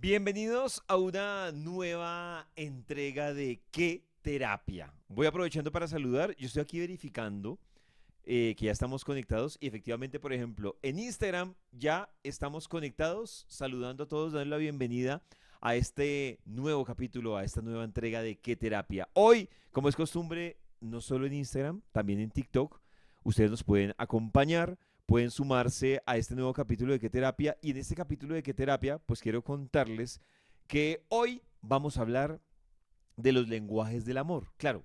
Bienvenidos a una nueva entrega de ¿Qué terapia? Voy aprovechando para saludar. Yo estoy aquí verificando que ya estamos conectados y efectivamente, por ejemplo, en Instagram ya estamos conectados, saludando a todos, dando la bienvenida a este nuevo capítulo, a esta nueva entrega de ¿Qué terapia? Hoy, como es costumbre, no solo en Instagram, también en TikTok, ustedes nos pueden acompañar, pueden sumarse a este nuevo capítulo de ¿Qué terapia? Y en este capítulo de ¿Qué terapia? Pues quiero contarles que hoy vamos a hablar de los lenguajes del amor. Claro,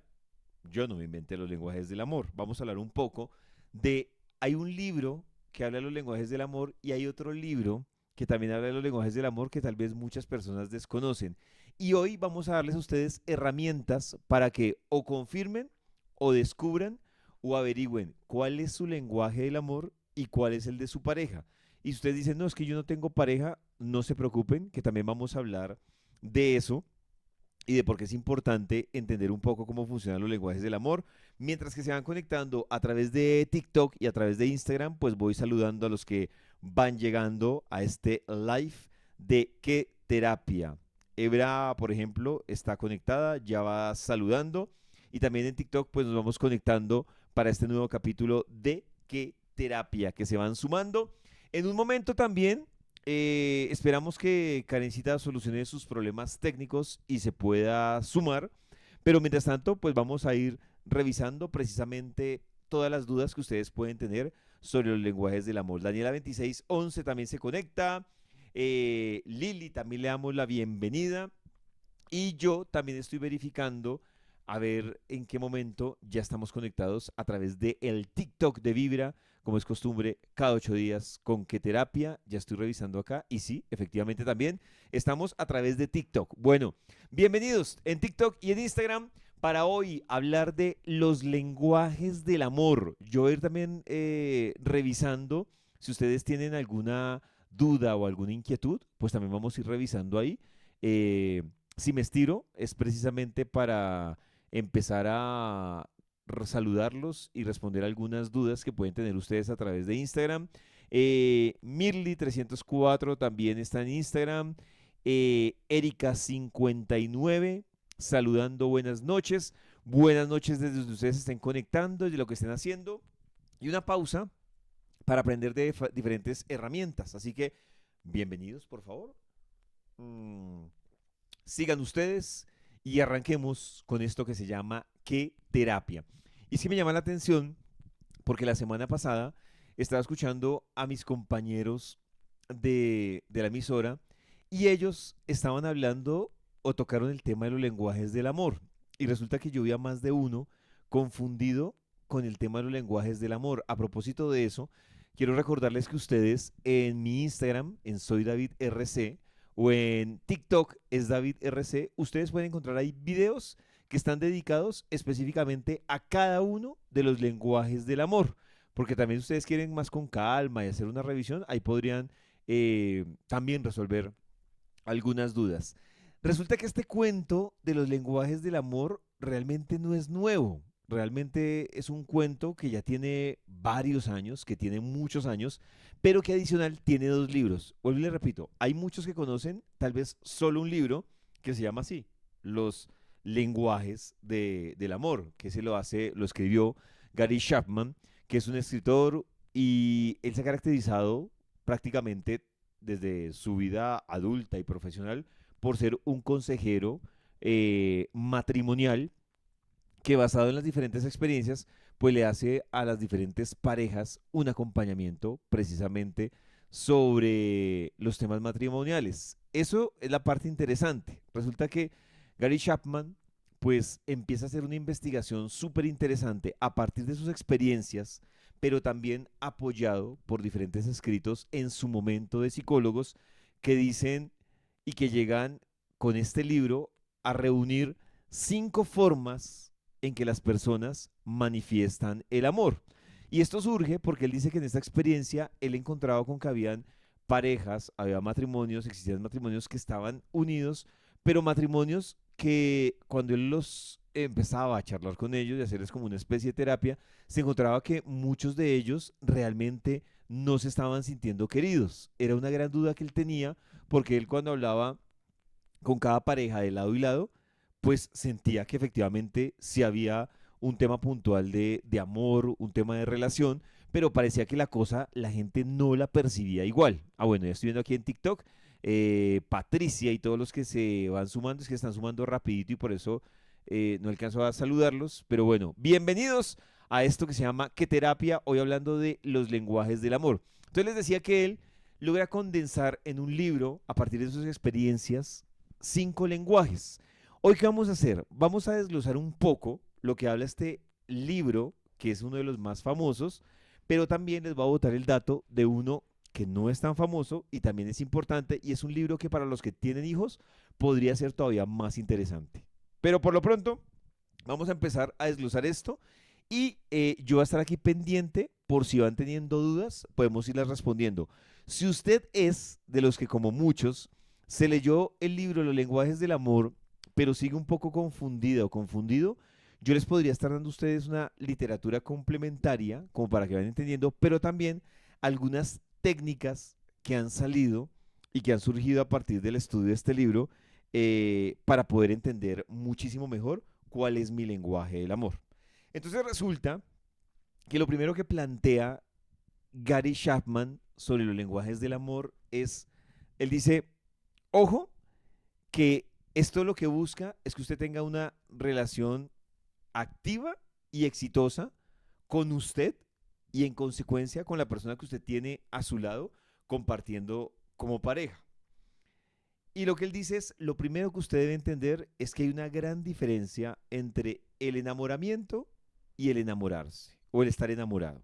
yo no me inventé los lenguajes del amor. Vamos a hablar un poco de, hay un libro que habla de los lenguajes del amor y hay otro libro que también habla de los lenguajes del amor que tal vez muchas personas desconocen. Y hoy vamos a darles a ustedes herramientas para que o confirmen o descubran o averigüen cuál es su lenguaje del amor y cuál es el de su pareja. Y si ustedes dicen, no, es que yo no tengo pareja, no se preocupen, que también vamos a hablar de eso y de por qué es importante entender un poco cómo funcionan los lenguajes del amor. Mientras que se van conectando a través de TikTok y a través de Instagram, pues voy saludando a los que van llegando a este live de qué terapia. Ebra, por ejemplo, está conectada, ya va saludando. Y también en TikTok, pues nos vamos conectando para este nuevo capítulo de qué terapia, que se van sumando. En un momento también esperamos que Karencita solucione sus problemas técnicos y se pueda sumar. Pero mientras tanto, pues vamos a ir revisando precisamente todas las dudas que ustedes pueden tener sobre los lenguajes del amor. Daniela 2611 también se conecta. Lili también le damos la bienvenida. Y yo también estoy verificando a ver en qué momento ya estamos conectados a través de el TikTok de Vibra, como es costumbre, cada 8 días con qué terapia. Ya estoy revisando acá y sí, efectivamente también estamos a través de TikTok. Bueno, bienvenidos en TikTok y en Instagram para hoy hablar de los lenguajes del amor. Yo voy a ir también revisando si ustedes tienen alguna duda o alguna inquietud, pues también vamos a ir revisando ahí. Si me estiro es precisamente para empezar a saludarlos y responder algunas dudas que pueden tener ustedes a través de Instagram. Mirly304 también está en Instagram. Erika59 saludando buenas noches. Buenas noches desde donde ustedes estén conectando, desde lo que estén haciendo. Y una pausa para aprender de diferentes herramientas. Así que, bienvenidos, por favor. Mm, Sigan ustedes y arranquemos con esto que se llama ¿Qué terapia? Y sí me llama la atención porque la semana pasada estaba escuchando a mis compañeros de la emisora y ellos estaban hablando o tocaron el tema de los lenguajes del amor. Y resulta que yo vi a más de uno confundido con el tema de los lenguajes del amor. A propósito de eso, quiero recordarles que ustedes en mi Instagram, en Soy David RC, o en TikTok es David RC, ustedes pueden encontrar ahí videos que están dedicados específicamente a cada uno de los lenguajes del amor. Porque también si ustedes quieren más con calma y hacer una revisión, ahí podrían también resolver algunas dudas. Resulta que este cuento de los lenguajes del amor realmente no es nuevo. Realmente es un cuento que ya tiene varios años, que tiene muchos años, pero que adicional tiene dos libros. Vuelvo y le repito, hay muchos que conocen tal vez solo un libro que se llama así, Los lenguajes del amor, que se lo hace, lo escribió Gary Chapman, que es un escritor y él se ha caracterizado prácticamente desde su vida adulta y profesional por ser un consejero matrimonial que basado en las diferentes experiencias, pues le hace a las diferentes parejas un acompañamiento precisamente sobre los temas matrimoniales. Eso es la parte interesante. Resulta que Gary Chapman pues empieza a hacer una investigación súper interesante a partir de sus experiencias, pero también apoyado por diferentes escritos en su momento de psicólogos que dicen y que llegan con este libro a reunir 5 formas en que las personas manifiestan el amor. Y esto surge porque él dice que en esta experiencia él encontraba con que habían parejas, había matrimonios, existían matrimonios que estaban unidos, pero matrimonios que cuando él los empezaba a charlar con ellos y hacerles como una especie de terapia, se encontraba que muchos de ellos realmente no se estaban sintiendo queridos. Era una gran duda que él tenía porque él cuando hablaba con cada pareja de lado y lado, pues sentía que efectivamente sí había un tema puntual de amor, un tema de relación, pero parecía que la cosa la gente no la percibía igual. Ah, bueno, ya estoy viendo aquí en TikTok, Patricia y todos los que se van sumando, es que están sumando rapidito y por eso no alcanzo a saludarlos, pero bueno, bienvenidos a esto que se llama ¿Qué terapia? Hoy hablando de los lenguajes del amor. Entonces les decía que él logra condensar en un libro, a partir de sus experiencias, 5 lenguajes. Hoy, ¿qué vamos a hacer? Vamos a desglosar un poco lo que habla este libro, que es uno de los más famosos, pero también les voy a botar el dato de uno que no es tan famoso y también es importante, y es un libro que para los que tienen hijos podría ser todavía más interesante. Pero por lo pronto, vamos a empezar a desglosar esto y yo voy a estar aquí pendiente por si van teniendo dudas, podemos irlas respondiendo. Si usted es de los que, como muchos, se leyó el libro Los lenguajes del amor, pero sigue un poco confundida o confundido, yo les podría estar dando a ustedes una literatura complementaria, como para que vayan entendiendo, pero también algunas técnicas que han salido y que han surgido a partir del estudio de este libro para poder entender muchísimo mejor cuál es mi lenguaje del amor. Entonces resulta que lo primero que plantea Gary Chapman sobre los lenguajes del amor es, él dice, ojo, que esto lo que busca es que usted tenga una relación activa y exitosa con usted y en consecuencia con la persona que usted tiene a su lado compartiendo como pareja. Y lo que él dice es, lo primero que usted debe entender es que hay una gran diferencia entre el enamoramiento y el enamorarse o el estar enamorado.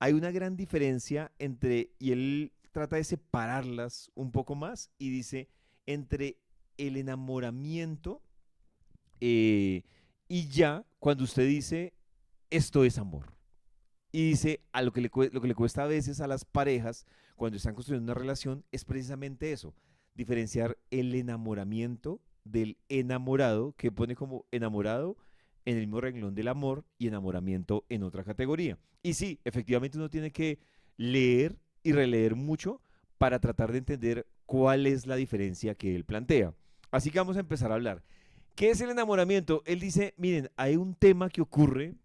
Hay una gran diferencia entre, y él trata de separarlas un poco más y dice, entre el enamoramiento eh, y ya cuando usted dice, esto es amor. Y dice, a lo que le cuesta a veces a las parejas cuando están construyendo una relación es precisamente eso, diferenciar el enamoramiento del enamorado, que pone como enamorado en el mismo renglón del amor y enamoramiento en otra categoría. Y sí, efectivamente uno tiene que leer y releer mucho para tratar de entender cuál es la diferencia que él plantea. Así que vamos a empezar a hablar. ¿Qué es el enamoramiento? Él dice, miren, hay un tema que ocurre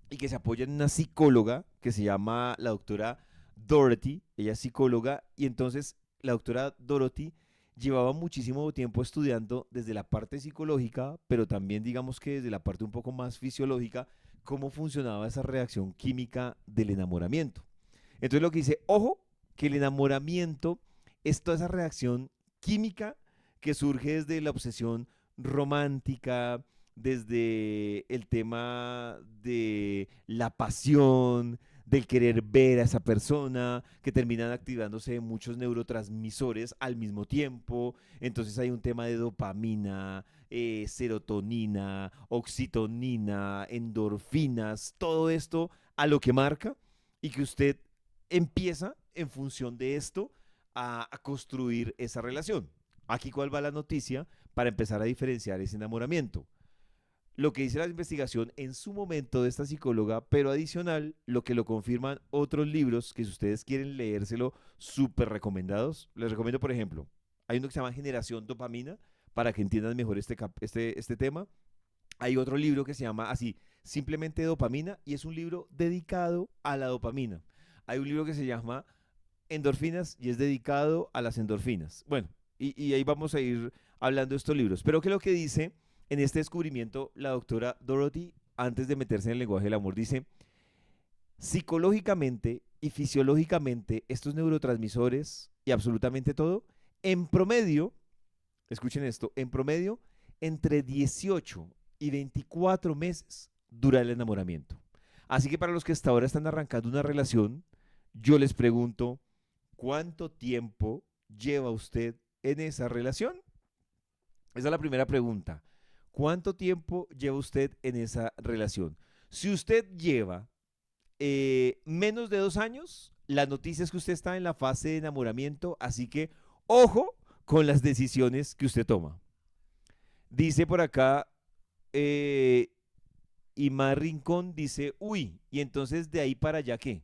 y que se apoya en una psicóloga que se llama la doctora Dorothy, ella es psicóloga, y entonces la doctora Dorothy llevaba muchísimo tiempo estudiando desde la parte psicológica, pero también digamos que desde la parte un poco más fisiológica, cómo funcionaba esa reacción química del enamoramiento. Entonces lo que dice, ojo, que el enamoramiento es toda esa reacción química que surge desde la obsesión romántica, desde el tema de la pasión, del querer ver a esa persona, que terminan activándose muchos neurotransmisores al mismo tiempo. Entonces hay un tema de dopamina, serotonina, oxitonina, endorfinas, todo esto a lo que marca y que usted empieza en función de esto a construir esa relación. Aquí cuál va la noticia para empezar a diferenciar ese enamoramiento. Lo que dice la investigación en su momento de esta psicóloga, pero adicional, lo que lo confirman otros libros que si ustedes quieren leérselo, súper recomendados. Les recomiendo, por ejemplo, hay uno que se llama Generación Dopamina, para que entiendan mejor este tema. Hay otro libro que se llama así, simplemente Dopamina, y es un libro dedicado a la dopamina. Hay un libro que se llama Endorfinas y es dedicado a las endorfinas. Bueno, y ahí vamos a ir hablando de estos libros. Pero ¿qué es lo que dice en este descubrimiento la doctora Dorothy antes de meterse en el lenguaje del amor? Dice, psicológicamente y fisiológicamente estos neurotransmisores y absolutamente todo, en promedio, escuchen esto, en promedio, entre 18 y 24 meses dura el enamoramiento. Así que para los que hasta ahora están arrancando una relación, yo les pregunto, ¿cuánto tiempo lleva usted en esa relación? Esa es la primera pregunta. ¿Cuánto tiempo lleva usted en esa relación? Si usted lleva menos de 2 años, la noticia es que usted está en la fase de enamoramiento, así que ojo con las decisiones que usted toma. Dice por acá, Imar Rincón dice, uy, y entonces de ahí para allá, ¿qué?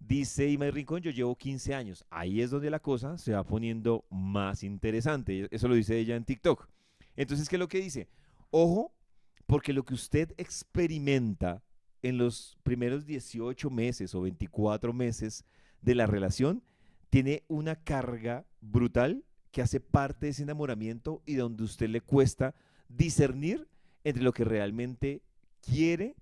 Dice Imai Rincón, yo llevo 15 años. Ahí es donde la cosa se va poniendo más interesante. Eso lo dice ella en TikTok. Entonces, ¿qué es lo que dice? Ojo, porque lo que usted experimenta en los primeros 18 meses o 24 meses de la relación tiene una carga brutal que hace parte de ese enamoramiento y donde a usted le cuesta discernir entre lo que realmente quiere,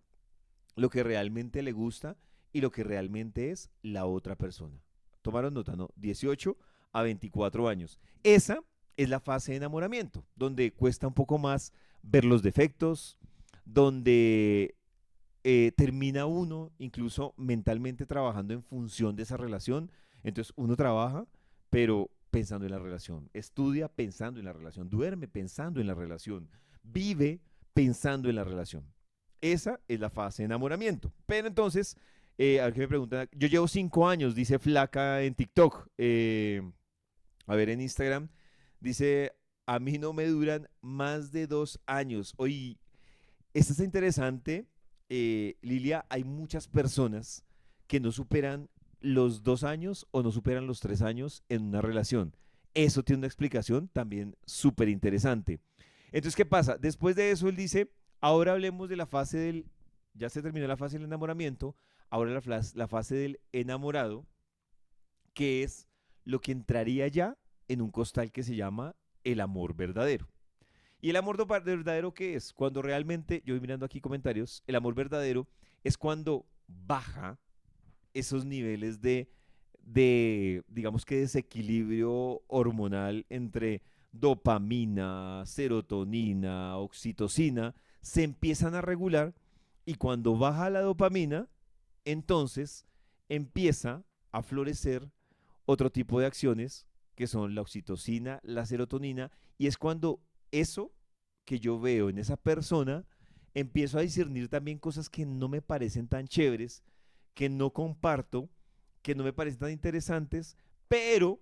lo que realmente le gusta y lo que realmente es la otra persona. Tomaron nota, ¿no? 18 a 24 años. Esa es la fase de enamoramiento, donde cuesta un poco más ver los defectos, donde termina uno incluso mentalmente trabajando en función de esa relación. Entonces uno trabaja, pero pensando en la relación, estudia pensando en la relación, duerme pensando en la relación, vive pensando en la relación. Esa es la fase de enamoramiento. Pero entonces, a ver qué me preguntan. Yo llevo 5 años, dice Flaca en TikTok. A ver, en Instagram. Dice, a mí no me duran más de 2 años. Oye, esto es interesante, Lilia. Hay muchas personas que no superan los 2 años o no superan los 3 años en una relación. Eso tiene una explicación también súper interesante. Entonces, ¿qué pasa? Después de eso, él dice, ahora hablemos de la fase del, ya se terminó la fase del enamoramiento, ahora la fase del enamorado, que es lo que entraría ya en un costal que se llama el amor verdadero. ¿Y el amor verdadero qué es? Cuando realmente, yo voy mirando aquí comentarios, el amor verdadero es cuando baja esos niveles de digamos que desequilibrio hormonal entre dopamina, serotonina, oxitocina, se empiezan a regular y cuando baja la dopamina, entonces empieza a florecer otro tipo de acciones que son la oxitocina, la serotonina, y es cuando eso que yo veo en esa persona, empiezo a discernir también cosas que no me parecen tan chéveres, que no comparto, que no me parecen tan interesantes, pero,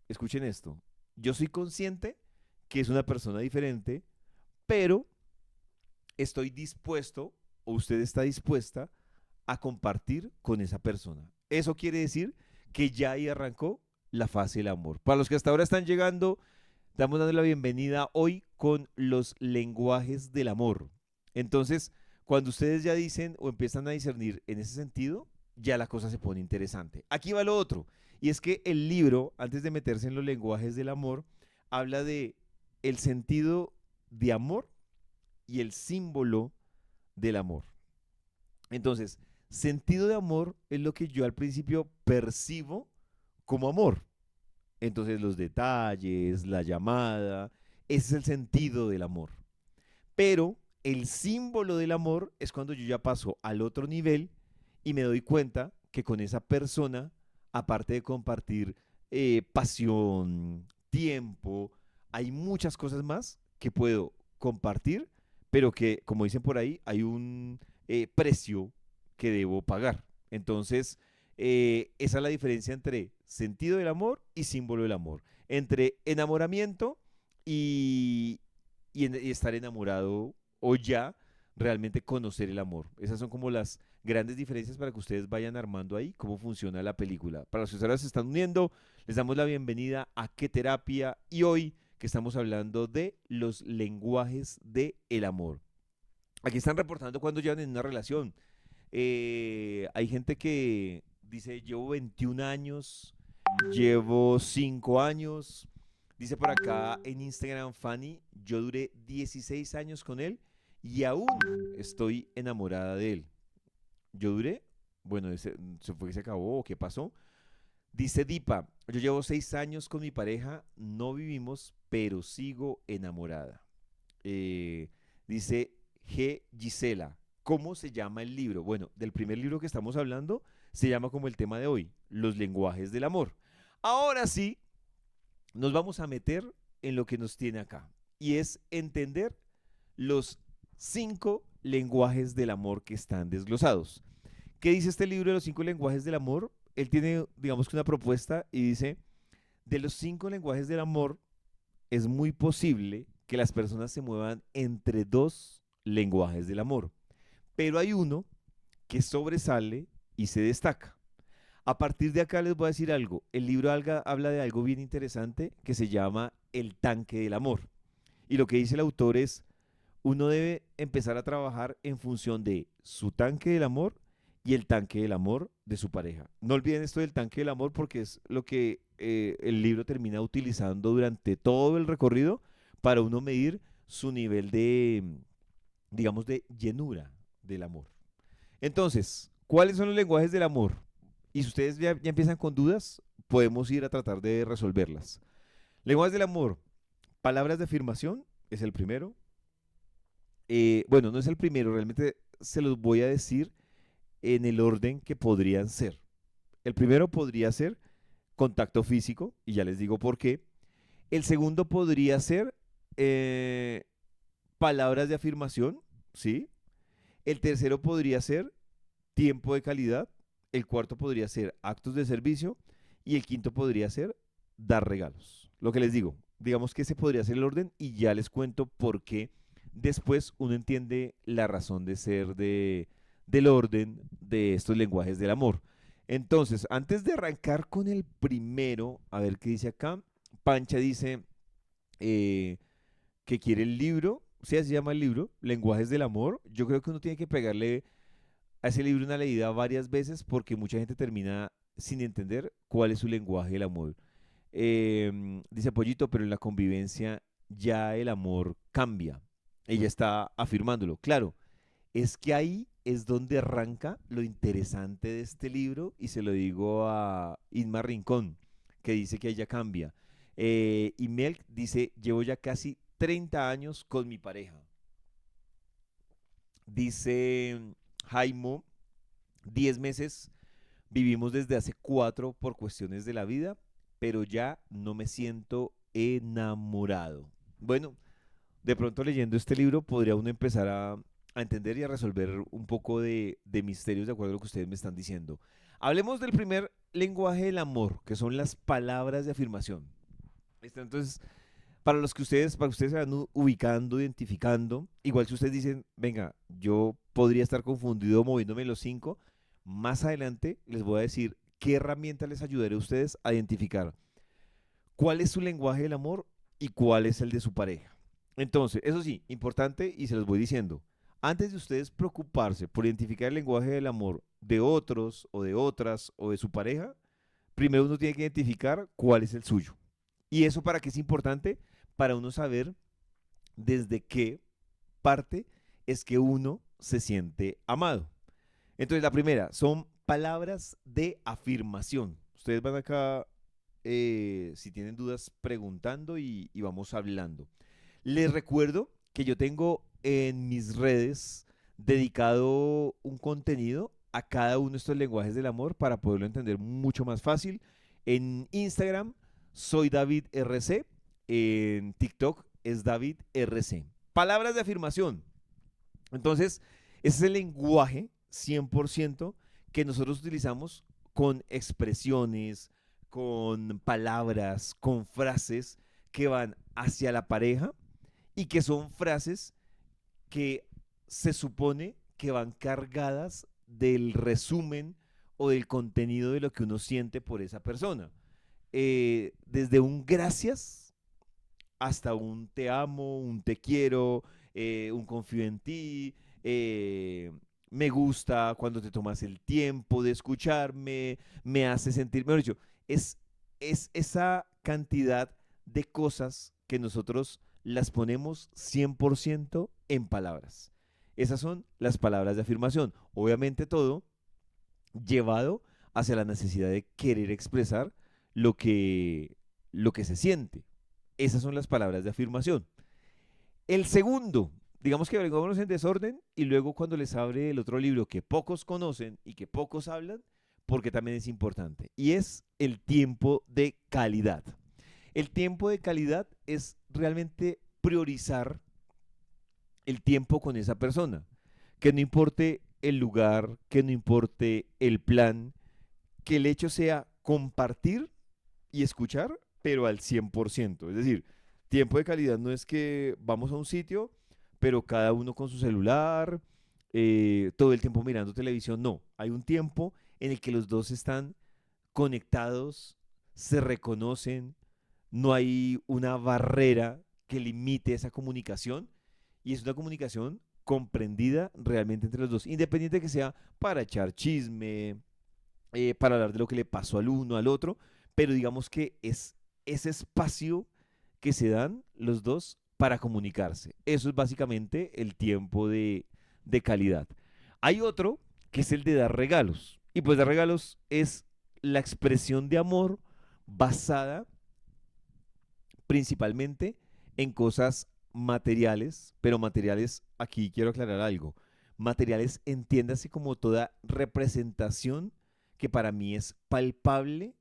escuchen esto, yo soy consciente que es una persona diferente, pero estoy dispuesto o usted está dispuesta a compartir con esa persona. Eso quiere decir que ya ahí arrancó la fase del amor. Para los que hasta ahora están llegando, damos dando la bienvenida hoy con los lenguajes del amor. Entonces, cuando ustedes ya dicen o empiezan a discernir en ese sentido, ya la cosa se pone interesante. Aquí va lo otro, y es que el libro, antes de meterse en los lenguajes del amor, habla de el sentido de amor y el símbolo del amor. Entonces, sentido de amor es lo que yo al principio percibo como amor. Entonces, los detalles, la llamada, ese es el sentido del amor. Pero el símbolo del amor es cuando yo ya paso al otro nivel y me doy cuenta que con esa persona, aparte de compartir pasión, tiempo, hay muchas cosas más que puedo compartir, pero que, como dicen por ahí, hay un precio que debo pagar. Entonces, esa es la diferencia entre sentido del amor y símbolo del amor. Entre enamoramiento y, y estar enamorado o ya realmente conocer el amor. Esas son como las grandes diferencias para que ustedes vayan armando ahí cómo funciona la película. Para los que ahora se están uniendo, les damos la bienvenida a Qué Terapia y hoy que estamos hablando de los lenguajes del amor. Aquí están reportando cuando llevan en una relación. Hay gente que dice, llevo 21 años, llevo 5 años. Dice por acá en Instagram Fanny, yo duré 16 años con él y aún estoy enamorada de él. Yo duré, bueno, se fue que se acabó o qué pasó. Dice Dipa, yo llevo 6 años con mi pareja, no vivimos, pero sigo enamorada. Eh, Dice G. Gisela, ¿cómo se llama el libro? Bueno, del primer libro que estamos hablando se llama como el tema de hoy, Los lenguajes del amor. Ahora sí, nos vamos a meter en lo que nos tiene acá y es entender los 5 lenguajes del amor que están desglosados. ¿Qué dice este libro de los 5 lenguajes del amor? Él tiene, digamos que una propuesta y dice, de los 5 lenguajes del amor, es muy posible que las personas se muevan entre 2 lenguajes del amor, pero hay uno que sobresale y se destaca. A partir de acá les voy a decir algo. El libro habla de algo bien interesante que se llama el tanque del amor. Y lo que dice el autor es, uno debe empezar a trabajar en función de su tanque del amor y el tanque del amor de su pareja. No olviden esto del tanque del amor porque es lo que el libro termina utilizando durante todo el recorrido para uno medir su nivel de, digamos, de llenura del amor. Entonces, ¿cuáles son los lenguajes del amor? Y si ustedes ya empiezan con dudas, podemos ir a tratar de resolverlas. Lenguajes del amor, palabras de afirmación es el primero. Bueno, no es el primero, realmente se los voy a decir en el orden que podrían ser. El primero podría ser contacto físico, y ya les digo por qué. El segundo podría ser eh, palabras de afirmación, ¿sí? El tercero podría ser tiempo de calidad. El cuarto podría ser actos de servicio. Y el quinto podría ser dar regalos. Lo que les digo, digamos que ese podría ser el orden y ya les cuento por qué después uno entiende la razón de ser del orden de estos lenguajes del amor. Entonces, antes de arrancar con el primero, a ver qué dice acá, Pancha dice eh, que quiere el libro, sí, así se llama el libro, Lenguajes del Amor. Yo creo que uno tiene que pegarle a ese libro una leída varias veces porque mucha gente termina sin entender cuál es su lenguaje del amor. Dice Pollito, pero en la convivencia ya el amor cambia. Ella está afirmándolo. Claro, es que ahí es donde arranca lo interesante de este libro y se lo digo a Inma Rincón, que dice que ella cambia. Y Melk dice, llevo ya casi 30 años con mi pareja. Dice Jaimo, 10 meses, vivimos desde hace 4 por cuestiones de la vida, pero ya no me siento enamorado. Bueno, de pronto leyendo este libro podría uno empezar a entender y a resolver un poco de misterios de acuerdo a lo que ustedes me están diciendo. Hablemos del primer lenguaje del amor, que son las palabras de afirmación. Entonces, para que ustedes se van ubicando, identificando, igual si ustedes dicen, venga, yo podría estar confundido moviéndome en los cinco, más adelante les voy a decir qué herramienta les ayudaré a ustedes a identificar cuál es su lenguaje del amor y cuál es el de su pareja. Entonces, eso sí, importante y se los voy diciendo, antes de ustedes preocuparse por identificar el lenguaje del amor de otros o de otras o de su pareja, primero uno tiene que identificar cuál es el suyo. ¿Y eso para qué es importante? Para uno saber desde qué parte es que uno se siente amado. Entonces, la primera son palabras de afirmación. Ustedes van acá, si tienen dudas, preguntando y vamos hablando. Les recuerdo que yo tengo en mis redes dedicado un contenido a cada uno de estos lenguajes del amor para poderlo entender mucho más fácil. En Instagram soy David RC, en TikTok es David RC. Palabras de afirmación. Entonces, ese es el lenguaje 100% que nosotros utilizamos con expresiones, con palabras, con frases que van hacia la pareja y que son frases que se supone que van cargadas del resumen o del contenido de lo que uno siente por esa persona. Desde un gracias hasta un te amo, un te quiero, un confío en ti, me gusta cuando te tomas el tiempo de escucharme, me hace sentir, mejor dicho, es, es esa cantidad de cosas que nosotros las ponemos 100% en palabras. Esas son las palabras de afirmación. Obviamente todo llevado hacia la necesidad de querer expresar lo lo que se siente. Esas son las palabras de afirmación. El segundo, digamos que vengámonos en desorden y luego cuando les abre el otro libro que pocos conocen y que pocos hablan, porque también es importante, y es el tiempo de calidad. El tiempo de calidad es realmente priorizar el tiempo con esa persona, que no importe el lugar, que no importe el plan, que el hecho sea compartir y escuchar, pero al 100%. Es decir, tiempo de calidad no es que vamos a un sitio, pero cada uno con su celular, todo el tiempo mirando televisión. No, hay un tiempo en el que los dos están conectados, se reconocen, no hay una barrera que limite esa comunicación y es una comunicación comprendida realmente entre los dos, independiente de que sea para echar chisme, para hablar de lo que le pasó al uno, al otro, pero digamos que es ese espacio que se dan los dos para comunicarse. Eso es básicamente el tiempo de calidad. Hay otro que es el de dar regalos. Y pues dar regalos es la expresión de amor basada principalmente en cosas materiales, pero materiales, aquí quiero aclarar algo, materiales entiéndase como toda representación que para mí es palpable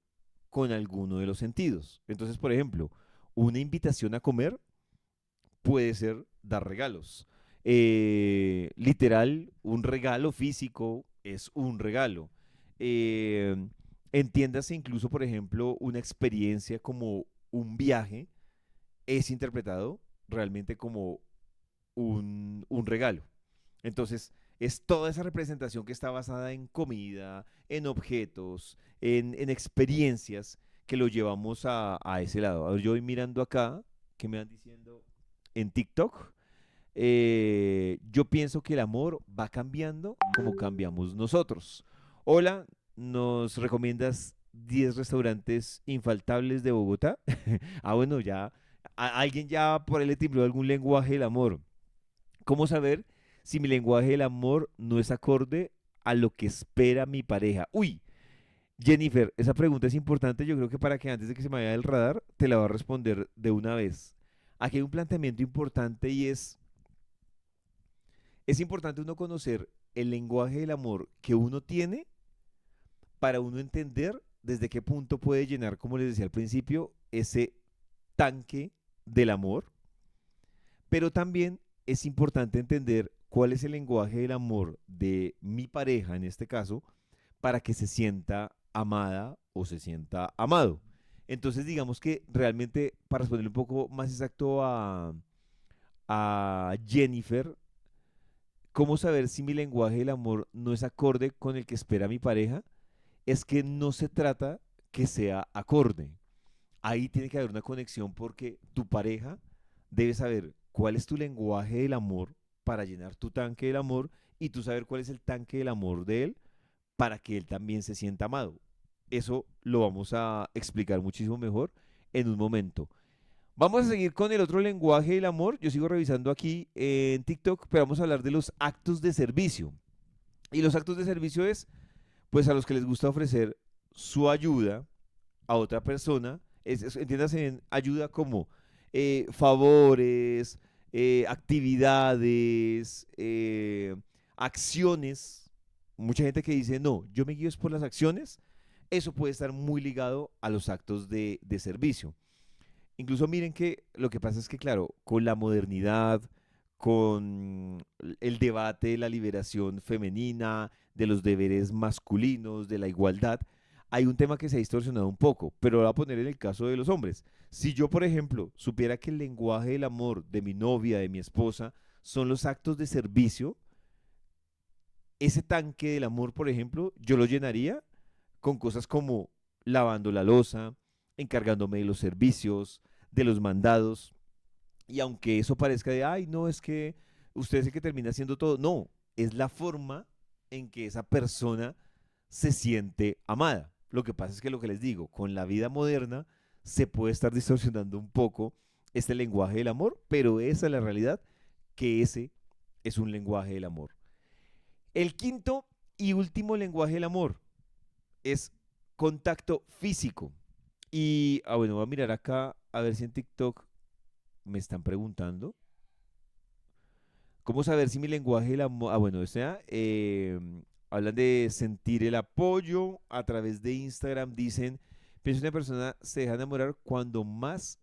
con alguno de los sentidos. Entonces, por ejemplo, una invitación a comer puede ser dar regalos. Literal, un regalo físico es un regalo. Eh, entiéndase incluso, por ejemplo, una experiencia como un viaje es interpretado realmente como un regalo. Entonces, es toda esa representación que está basada en comida, en objetos, en experiencias que lo llevamos a ese lado. A ver, yo voy mirando acá, que me van diciendo en TikTok. Yo pienso que el amor va cambiando como cambiamos nosotros. Hola, ¿nos recomiendas 10 restaurantes infaltables de Bogotá? Ah, bueno, ya alguien ya por ahí le timbró algún lenguaje del amor. ¿Cómo saber si mi lenguaje del amor no es acorde a lo que espera mi pareja? Uy, Jennifer, esa pregunta es importante. Yo creo que para que antes de que se me vaya el radar, te la voy a responder de una vez. Aquí hay un planteamiento importante y es importante uno conocer el lenguaje del amor que uno tiene para uno entender desde qué punto puede llenar, como les decía al principio, ese tanque del amor, pero también es importante entender cuál es el lenguaje del amor de mi pareja, en este caso, para que se sienta amada o se sienta amado. Entonces, digamos que realmente, para responderle un poco más exacto a Jennifer, ¿cómo saber si mi lenguaje del amor no es acorde con el que espera mi pareja? Es que no se trata que sea acorde. Ahí tiene que haber una conexión porque tu pareja debe saber cuál es tu lenguaje del amor para llenar tu tanque del amor y tú saber cuál es el tanque del amor de él para que él también se sienta amado. Eso lo vamos a explicar muchísimo mejor en un momento. Vamos a seguir con el otro lenguaje del amor. Yo sigo revisando aquí en TikTok, pero vamos a hablar de los actos de servicio. Y los actos de servicio es, pues, a los que les gusta ofrecer su ayuda a otra persona, entiéndase en ayuda como favores, actividades, acciones. Mucha gente que dice, no, yo me guío es por las acciones, eso puede estar muy ligado a los actos de servicio. Incluso miren que lo que pasa es que, claro, con la modernidad, con el debate de la liberación femenina, de los deberes masculinos, de la igualdad, hay un tema que se ha distorsionado un poco, pero lo voy a poner en el caso de los hombres. Si yo, por ejemplo, supiera que el lenguaje del amor de mi novia, de mi esposa, son los actos de servicio, ese tanque del amor, por ejemplo, yo lo llenaría con cosas como lavando la loza, encargándome de los servicios, de los mandados. Y aunque eso parezca de, ay, no, es que usted es el que termina haciendo todo, no, es la forma en que esa persona se siente amada. Lo que pasa es que lo que les digo, con la vida moderna se puede estar distorsionando un poco este lenguaje del amor, pero esa es la realidad, que ese es un lenguaje del amor. El quinto y último lenguaje del amor es contacto físico. Y, bueno, voy a mirar acá a ver si en TikTok me están preguntando. ¿Cómo saber si mi lenguaje del amor... Ah, bueno, o sea, hablan de sentir el apoyo a través de Instagram. Dicen, pienso que una persona se deja enamorar cuando más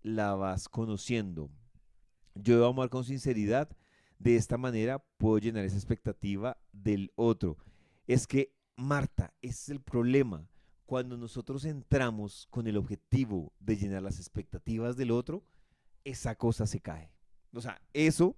la vas conociendo. Yo debo amar con sinceridad. De esta manera puedo llenar esa expectativa del otro. Es que, Marta, ese es el problema. Cuando nosotros entramos con el objetivo de llenar las expectativas del otro, esa cosa se cae. O sea, eso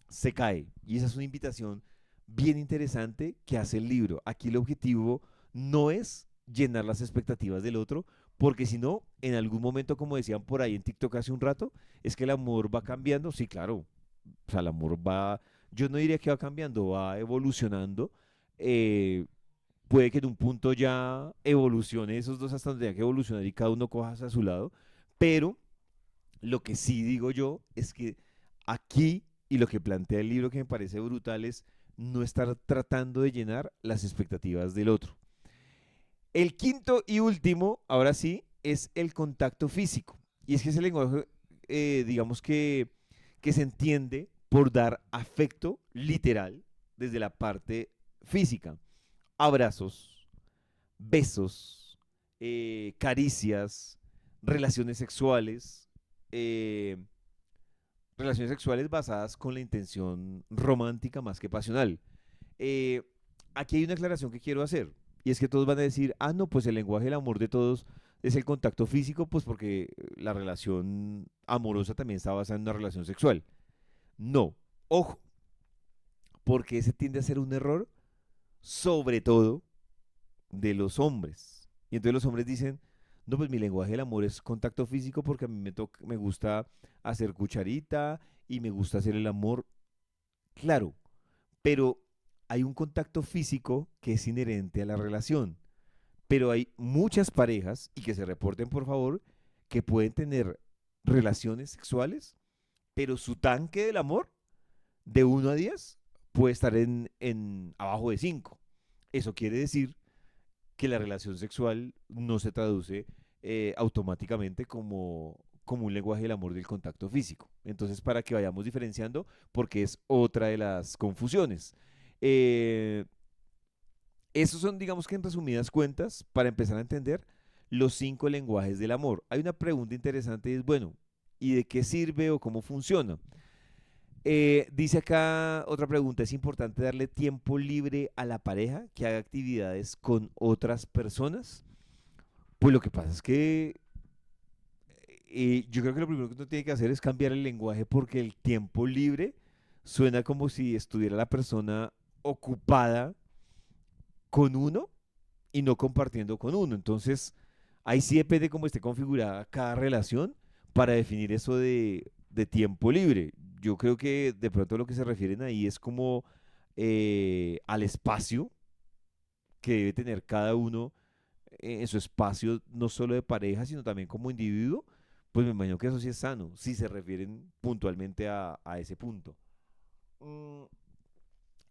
se cae. Y esa es una invitación bien interesante que hace el libro. Aquí el objetivo no es llenar las expectativas del otro, porque si no, en algún momento, como decían por ahí en TikTok hace un rato, es que el amor va cambiando, sí, claro, o sea, el amor va, yo no diría que va cambiando, va evolucionando, eh, puede que en un punto ya evolucione esos dos hasta donde tenga que evolucionar y cada uno coja hacia su lado, pero lo que sí digo yo es que aquí, y lo que plantea el libro que me parece brutal es no estar tratando de llenar las expectativas del otro. El quinto y último, ahora sí, es el contacto físico. Y es que ese lenguaje, digamos que se entiende por dar afecto literal desde la parte física. Abrazos, besos, caricias, relaciones sexuales, eh, relaciones sexuales basadas con la intención romántica más que pasional. Eh, Aquí hay una aclaración que quiero hacer, y es que todos van a decir, ah, no, pues el lenguaje del amor de todos es el contacto físico, pues porque la relación amorosa también está basada en una relación sexual. No, ojo, porque ese tiende a ser un error, sobre todo de los hombres. Y entonces los hombres dicen, no, pues mi lenguaje del amor es contacto físico porque a mí me gusta hacer cucharita y me gusta hacer el amor. Claro, pero hay un contacto físico que es inherente a la relación. Pero hay muchas parejas, y que se reporten por favor, que pueden tener relaciones sexuales, pero su tanque del amor de 1 a 10 puede estar en abajo de 5. Eso quiere decir que la relación sexual no se traduce automáticamente como un lenguaje del amor del contacto físico. Entonces, para que vayamos diferenciando, porque es otra de las confusiones. Eh, Esos son, digamos que en resumidas cuentas, para empezar a entender los 5 lenguajes del amor. Hay una pregunta interesante y es, bueno, ¿y de qué sirve o cómo funciona? Dice acá otra pregunta, ¿es importante darle tiempo libre a la pareja que haga actividades con otras personas? Pues lo que pasa es que yo creo que lo primero que uno tiene que hacer es cambiar el lenguaje porque el tiempo libre suena como si estuviera la persona ocupada con uno y no compartiendo con uno. Entonces, ahí sí depende cómo esté configurada cada relación para definir eso de tiempo libre. Yo creo que de pronto lo que se refieren ahí es como al espacio que debe tener cada uno en su espacio, no solo de pareja, sino también como individuo. Pues me imagino que eso sí es sano, si se refieren puntualmente a ese punto. Mm,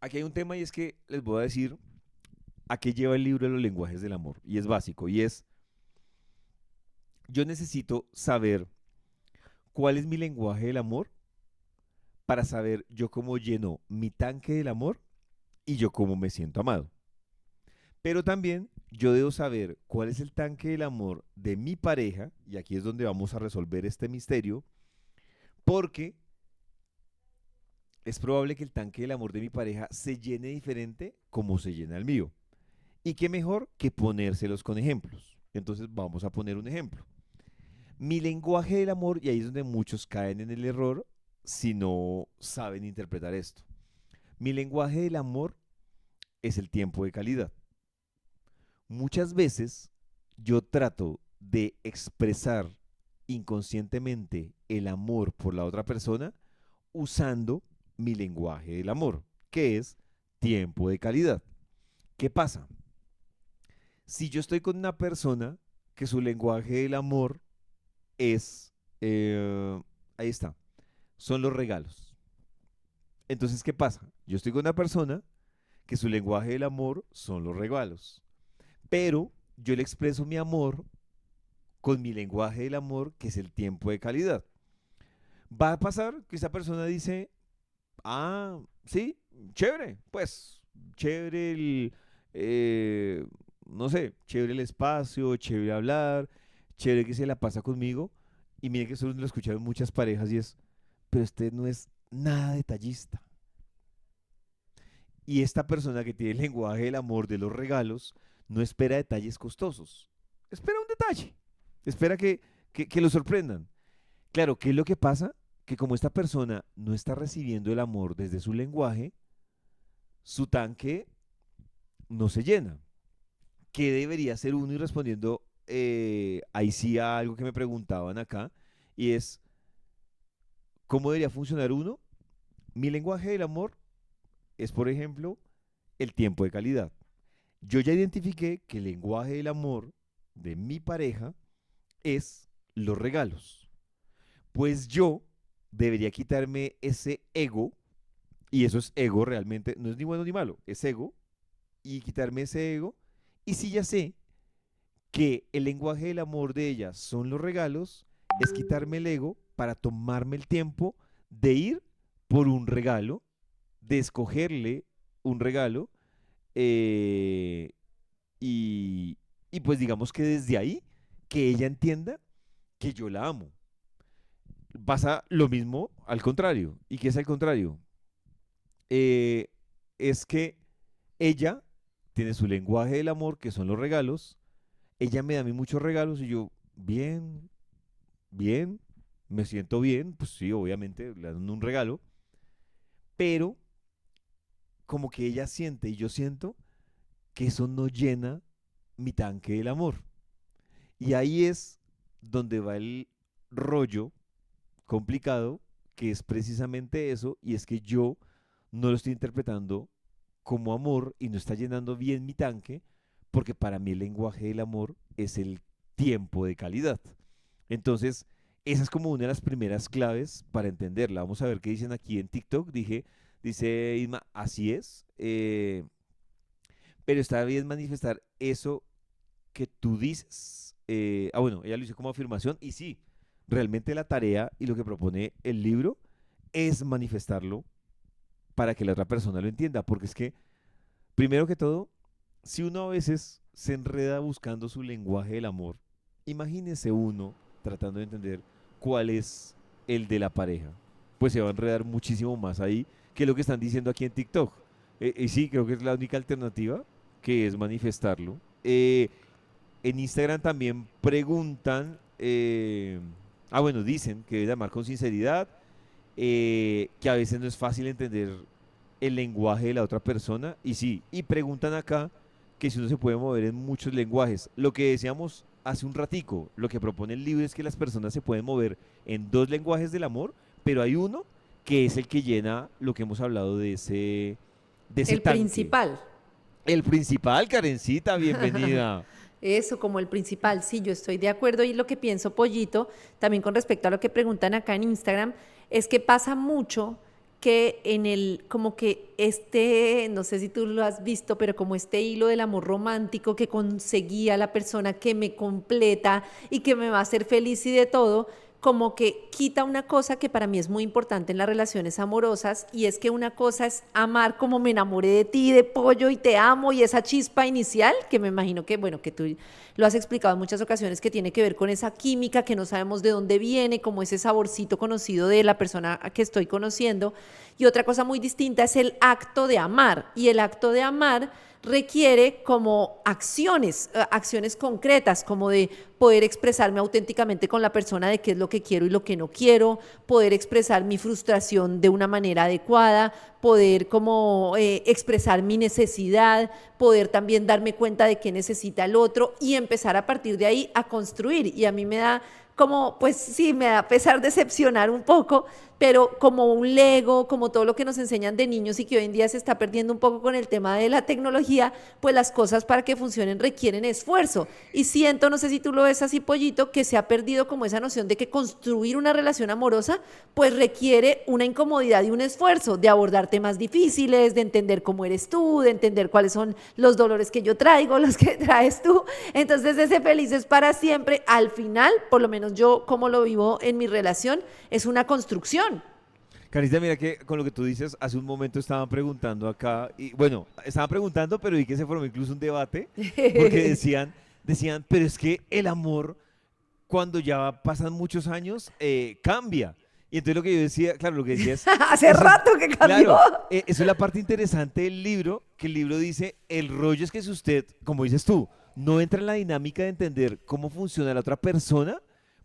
Aquí hay un tema y es que les voy a decir a qué lleva el libro de los lenguajes del amor. Y es básico, y es, yo necesito saber cuál es mi lenguaje del amor para saber yo cómo lleno mi tanque del amor y yo cómo me siento amado. Pero también yo debo saber cuál es el tanque del amor de mi pareja, y aquí es donde vamos a resolver este misterio, porque es probable que el tanque del amor de mi pareja se llene diferente como se llena el mío. Y qué mejor que ponérselos con ejemplos. Entonces vamos a poner un ejemplo. Mi lenguaje del amor, y ahí es donde muchos caen en el error si no saben interpretar esto. Mi lenguaje del amor es el tiempo de calidad. Muchas veces yo trato de expresar inconscientemente el amor por la otra persona usando mi lenguaje del amor, que es tiempo de calidad. ¿Qué pasa? Si yo estoy con una persona que su lenguaje del amor es, ahí está, son los regalos. Entonces, ¿qué pasa? Yo estoy con una persona que su lenguaje del amor son los regalos, pero yo le expreso mi amor con mi lenguaje del amor, que es el tiempo de calidad. Va a pasar que esa persona dice, ah, sí, chévere, pues, chévere no sé, chévere el espacio, chévere hablar, chévere que se la pasa conmigo. Y miren que eso lo escucharon muchas parejas y es, pero usted no es nada detallista. Y esta persona que tiene el lenguaje del amor de los regalos no espera detalles costosos. Espera un detalle. Espera que lo sorprendan. Claro, ¿qué es lo que pasa? Que como esta persona no está recibiendo el amor desde su lenguaje, su tanque no se llena. ¿qué debería hacer uno? Y respondiendo ahí sí a algo que me preguntaban acá, y es, ¿cómo debería funcionar uno? Mi lenguaje del amor es, por ejemplo, el tiempo de calidad. Yo ya identifiqué que el lenguaje del amor de mi pareja es los regalos. Pues yo debería quitarme ese ego, y eso es ego realmente, no es ni bueno ni malo, es ego, y quitarme ese ego. Y si ya sé que el lenguaje del amor de ella son los regalos, es quitarme el ego para tomarme el tiempo de ir por un regalo, de escogerle un regalo, eh, y, y pues digamos que desde ahí, que ella entienda que yo la amo. Pasa lo mismo al contrario. ¿Y qué es al contrario? Eh, es que ella tiene su lenguaje del amor, que son los regalos. Ella me da a mí muchos regalos y yo, bien, bien, me siento bien. Pues sí, obviamente, le dan un regalo. Pero como que ella siente y yo siento que eso no llena mi tanque del amor. Y ahí es donde va el rollo complicado, que es precisamente eso, y es que yo no lo estoy interpretando como amor y no está llenando bien mi tanque, porque para mí el lenguaje del amor es el tiempo de calidad. Entonces, esa es como una de las primeras claves para entenderla. Vamos a ver qué dicen aquí en TikTok. Dice Isma, así es, pero está bien manifestar eso que tú dices. Bueno, ella lo hizo como afirmación y sí, realmente la tarea y lo que propone el libro es manifestarlo para que la otra persona lo entienda, porque es que, primero que todo, si uno a veces se enreda buscando su lenguaje del amor, imagínese uno tratando de entender cuál es el de la pareja, pues se va a enredar muchísimo más ahí que lo que están diciendo aquí en TikTok. Y sí, creo que es la única alternativa, que es manifestarlo. En Instagram también preguntan, bueno, dicen que debe amar con sinceridad, que a veces no es fácil entender el lenguaje de la otra persona, y sí, y preguntan acá que si uno se puede mover en muchos lenguajes. Lo que decíamos hace un ratico, lo que propone el libro es que las personas se pueden mover en dos lenguajes del amor, pero hay uno que es el que llena lo que hemos hablado de ese El tanque. principal. El principal, Karencita, bienvenida. Eso como el principal, sí, yo estoy de acuerdo y lo que pienso, Pollito, también con respecto a lo que preguntan acá en Instagram, es que pasa mucho que en el, como que no sé si tú lo has visto, pero como este hilo del amor romántico que conseguía la persona que me completa y que me va a hacer feliz y de todo, como que quita una cosa que para mí es muy importante en las relaciones amorosas, y es que una cosa es amar como me enamoré de ti, de Pollo, y te amo, y esa chispa inicial, que me imagino que, bueno, que tú lo has explicado en muchas ocasiones, que tiene que ver con esa química que no sabemos de dónde viene, como ese saborcito conocido de la persona que estoy conociendo. Y otra cosa muy distinta es el acto de amar, y el acto de amar requiere como acciones concretas, como de poder expresarme auténticamente con la persona de qué es lo que quiero y lo que no quiero, poder expresar mi frustración de una manera adecuada, poder como expresar mi necesidad, poder también darme cuenta de qué necesita el otro y empezar a partir de ahí a construir. Y a mí me da como, pues sí, me da pesar decepcionar un poco, pero como un Lego, como todo lo que nos enseñan de niños y que hoy en día se está perdiendo un poco con el tema de la tecnología, pues las cosas para que funcionen requieren esfuerzo. Y siento, no sé si tú lo ves así, Pollito, que se ha perdido como esa noción de que construir una relación amorosa, pues requiere una incomodidad y un esfuerzo de abordar temas difíciles, de entender cómo eres tú, de entender cuáles son los dolores que yo traigo, los que traes tú. Entonces, ese felices para siempre, al final, por lo menos yo como lo vivo en mi relación, es una construcción. Carita, mira que con lo que tú dices, hace un momento estaban preguntando acá, y bueno, estaban preguntando, pero vi que se formó incluso un debate, porque decían, pero es que el amor, cuando ya pasan muchos años, cambia. Y entonces lo que yo decía, claro, lo que decía es, Hace eso es, rato que cambió. claro, eso es la parte interesante del libro, que el libro dice, el rollo es que si usted, como dices tú, no entra en la dinámica de entender cómo funciona la otra persona,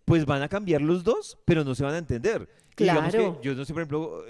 pues van a cambiar los dos, pero no se van a entender. Y digamos que Claro. yo no sé, por ejemplo,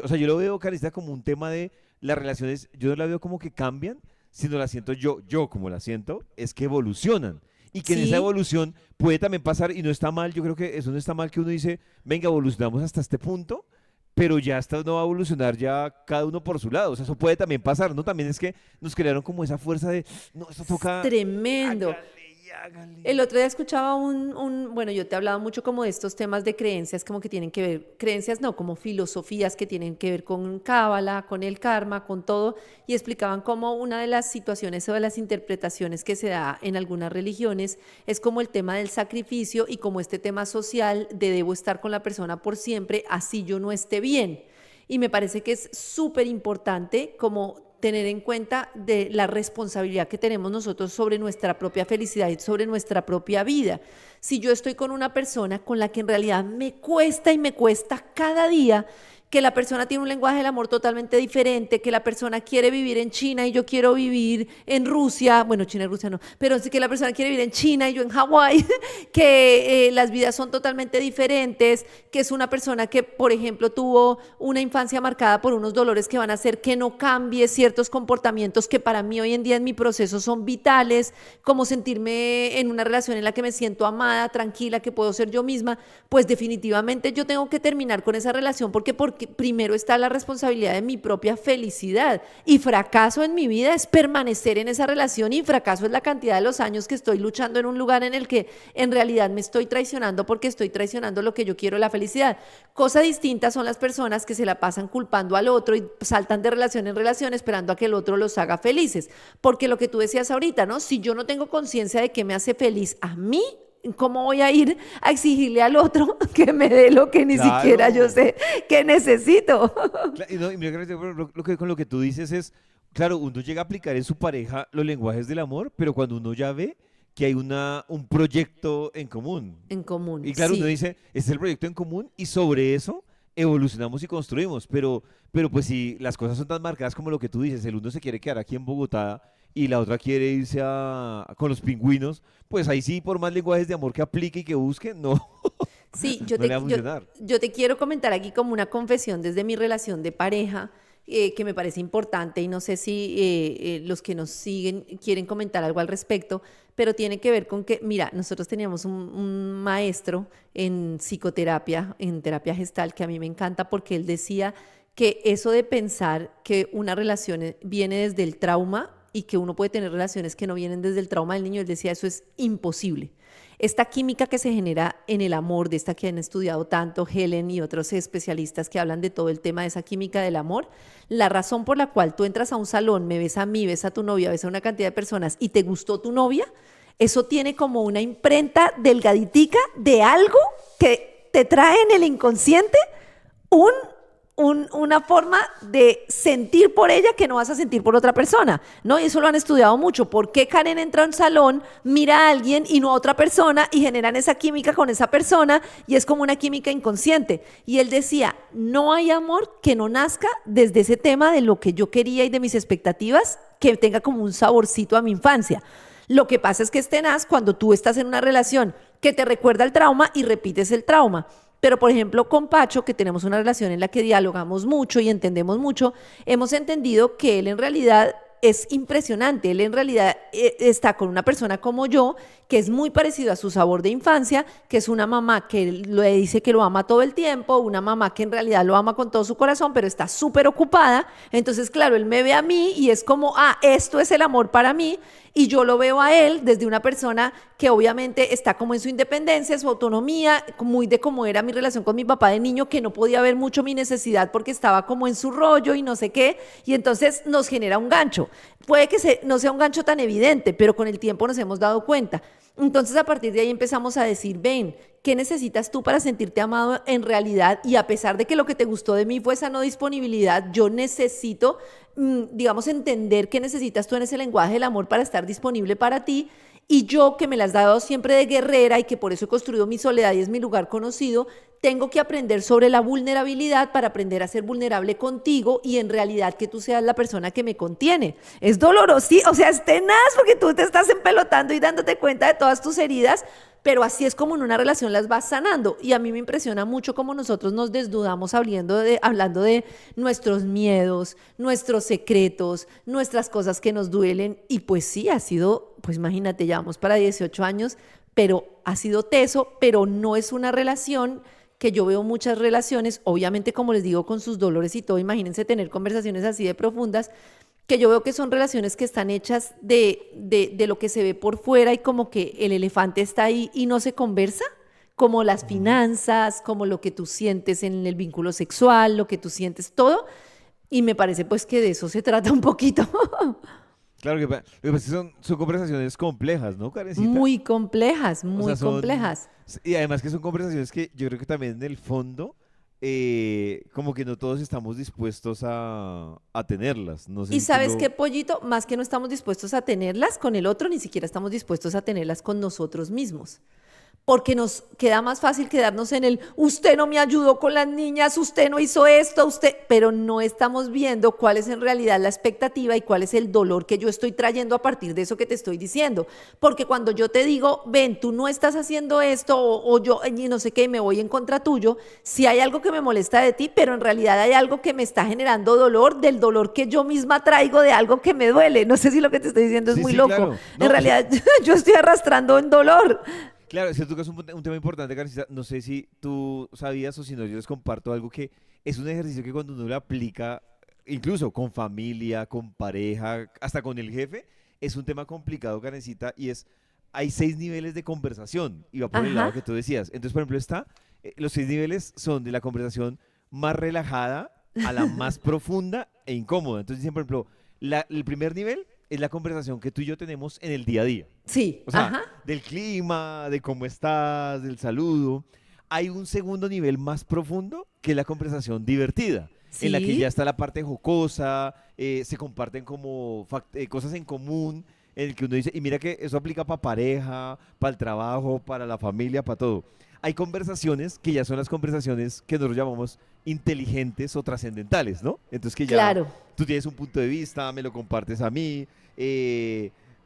o sea, yo lo veo, Carista, como un tema de las relaciones, yo no la veo como que cambian, sino la siento yo como la siento, es que evolucionan. Y que en esa Sí, evolución puede también pasar, y no está mal, yo creo que eso no está mal que uno dice, venga, evolucionamos hasta este punto, pero ya esta no va a evolucionar ya cada uno por su lado. O sea, eso puede también pasar, ¿no? También es que nos crearon como esa fuerza de, no, esto es toca, tremendo. hágale y hágale. El otro día escuchaba bueno, yo te he hablado mucho como de estos temas de creencias, como que tienen que ver, creencias no, como filosofías que tienen que ver con Cábala, con el karma, con todo, y explicaban cómo una de las situaciones o de las interpretaciones que se da en algunas religiones es como el tema del sacrificio y como este tema social de debo estar con la persona por siempre, así yo no esté bien. Y me parece que es súper importante como tener en cuenta de la responsabilidad que tenemos nosotros sobre nuestra propia felicidad y sobre nuestra propia vida. Si yo estoy con una persona con la que en realidad me cuesta y me cuesta cada día, que la persona tiene un lenguaje del amor totalmente diferente, que la persona quiere vivir en China y yo quiero vivir en Rusia, bueno, China y Rusia no, pero sí que la persona quiere vivir en China y yo en Hawái, que las vidas son totalmente diferentes, que es una persona que, por ejemplo, tuvo una infancia marcada por unos dolores que van a hacer que no cambie ciertos comportamientos que para mí hoy en día en mi proceso son vitales, como sentirme en una relación en la que me siento amada, tranquila, que puedo ser yo misma, pues definitivamente yo tengo que terminar con esa relación porque primero está la responsabilidad de mi propia felicidad y fracaso en mi vida es permanecer en esa relación y fracaso es la cantidad de los años que estoy luchando en un lugar en el que en realidad me estoy traicionando porque estoy traicionando lo que yo quiero, la felicidad. Cosa distinta son las personas que se la pasan culpando al otro y saltan de relación en relación esperando a que el otro los haga felices. Porque lo que tú decías ahorita, ¿no? Si yo no tengo conciencia de qué me hace feliz a mí, ¿cómo voy a ir a exigirle al otro que me dé lo que ni siquiera yo Claro. sé que necesito? Y no, y mira que con lo que tú dices es, claro, uno llega a aplicar en su pareja los lenguajes del amor, pero cuando uno ya ve que hay un proyecto en común. En común, Y claro, uno sí. dice, este es el proyecto en común y sobre eso evolucionamos y construimos, pero pues si las cosas son tan marcadas como lo que tú dices, el uno se quiere quedar aquí en Bogotá y la otra quiere irse con los pingüinos, pues ahí sí, por más lenguajes de amor que aplique y que busque, no, Sí, no le va a funcionar. yo te quiero comentar aquí como una confesión desde mi relación de pareja, que me parece importante y no sé si los que nos siguen quieren comentar algo al respecto, pero tiene que ver con que, mira, nosotros teníamos un maestro en psicoterapia, en terapia gestal, que a mí me encanta porque él decía que eso de pensar que una relación viene desde el trauma y que uno puede tener relaciones que no vienen desde el trauma del niño, él decía, eso es imposible. Esta química que se genera en el amor, de esta que han estudiado tanto Helen y otros especialistas que hablan de todo el tema de esa química del amor, la razón por la cual tú entras a un salón, me ves a mí, ves a tu novia, ves a una cantidad de personas y te gustó tu novia, eso tiene como una imprenta delgaditica de algo que te trae en el inconsciente un una forma de sentir por ella que no vas a sentir por otra persona, ¿no? Y eso lo han estudiado mucho. ¿Por qué Karen entra a un salón, mira a alguien y no a otra persona y generan esa química con esa persona y es como una química inconsciente? Y él decía, no hay amor que no nazca desde ese tema de lo que yo quería y de mis expectativas, que tenga como un saborcito a mi infancia. Lo que pasa es que es tenaz cuando tú estás en una relación que te recuerda el trauma y repites el trauma. Pero, por ejemplo, con Pacho, que tenemos una relación en la que dialogamos mucho y entendemos mucho, hemos entendido que él en realidad es impresionante. Él en realidad está con una persona como yo, que es muy parecido a su sabor de infancia, que es una mamá que le dice que lo ama todo el tiempo, una mamá que en realidad lo ama con todo su corazón, pero está súper ocupada. Entonces, claro, él me ve a mí y es como, ah, esto es el amor para mí. Y yo lo veo a él desde una persona que obviamente está como en su independencia, su autonomía, muy de cómo era mi relación con mi papá de niño, que no podía ver mucho mi necesidad porque estaba como en su rollo y no sé qué, y entonces nos genera un gancho. Puede que no sea un gancho tan evidente, pero con el tiempo nos hemos dado cuenta. Entonces a partir de ahí empezamos a decir, ven, ¿qué necesitas tú para sentirte amado en realidad? Y a pesar de que lo que te gustó de mí fue esa no disponibilidad, yo necesito, digamos, entender qué necesitas tú en ese lenguaje del amor para estar disponible para ti. Y yo, que me las he dado siempre de guerrera y que por eso he construido mi soledad y es mi lugar conocido, tengo que aprender sobre la vulnerabilidad para aprender a ser vulnerable contigo y en realidad que tú seas la persona que me contiene. Es doloroso, sí, o sea, es tenaz porque tú te estás empelotando y dándote cuenta de todas tus heridas, pero así es como en una relación las vas sanando. Y a mí me impresiona mucho cómo nosotros nos desnudamos hablando de nuestros miedos, nuestros secretos, nuestras cosas que nos duelen. Y pues sí, ha sido, pues imagínate, llevamos para 18 años, pero ha sido teso, pero no es una relación que yo veo muchas relaciones, obviamente como les digo, con sus dolores y todo, imagínense tener conversaciones así de profundas, que yo veo que son relaciones que están hechas de lo que se ve por fuera y como que el elefante está ahí y no se conversa, como las finanzas, como lo que tú sientes en el vínculo sexual, lo que tú sientes todo, y me parece pues que de eso se trata un poquito. Claro que, lo que pasa es que son conversaciones complejas, ¿no, Karencita? Muy complejas, O sea, muy son... complejas. Y además que son conversaciones que yo creo que también en el fondo, como que no todos estamos dispuestos a tenerlas. No sé Y si tú sabes qué, lo... Pollito, más que no estamos dispuestos a tenerlas con el otro, ni siquiera estamos dispuestos a tenerlas con nosotros mismos. Porque nos queda más fácil quedarnos en el, usted no me ayudó con las niñas, usted no hizo esto, usted, pero no estamos viendo cuál es en realidad la expectativa y cuál es el dolor que yo estoy trayendo a partir de eso que te estoy diciendo. Porque cuando yo te digo, ven, tú no estás haciendo esto, o yo, y no sé qué, me voy en contra tuyo, si hay algo que me molesta de ti, pero en realidad hay algo que me está generando dolor, del dolor que yo misma traigo de algo que me duele. No sé si lo que te estoy diciendo es Sí, muy sí, loco. claro. En No, realidad, yo estoy arrastrando en dolor. claro, es cierto que es un tema importante, Karencita. No sé si tú sabías o si no, yo les comparto algo que es un ejercicio que cuando uno lo aplica, incluso con familia, con pareja, hasta con el jefe, es un tema complicado, Karencita, y es, hay 6 niveles de conversación, y va por el Ajá, lado que tú decías. Entonces, por ejemplo, los 6 niveles son de la conversación más relajada a la más profunda e incómoda. Entonces, dicen, por ejemplo, el primer nivel es la conversación que tú y yo tenemos en el día a día. sí, O sea, ajá. del clima, de cómo estás, del saludo. Hay un segundo nivel más profundo que es la conversación divertida, en la que ya Sí, está la parte jocosa, se comparten como cosas en común, en el que uno dice, y mira que eso aplica para pareja, para el trabajo, para la familia, para todo. Hay conversaciones que ya son las conversaciones que nosotros llamamos inteligentes o trascendentales, ¿no? Entonces que ya claro. tú tienes un punto de vista, me lo compartes a mí,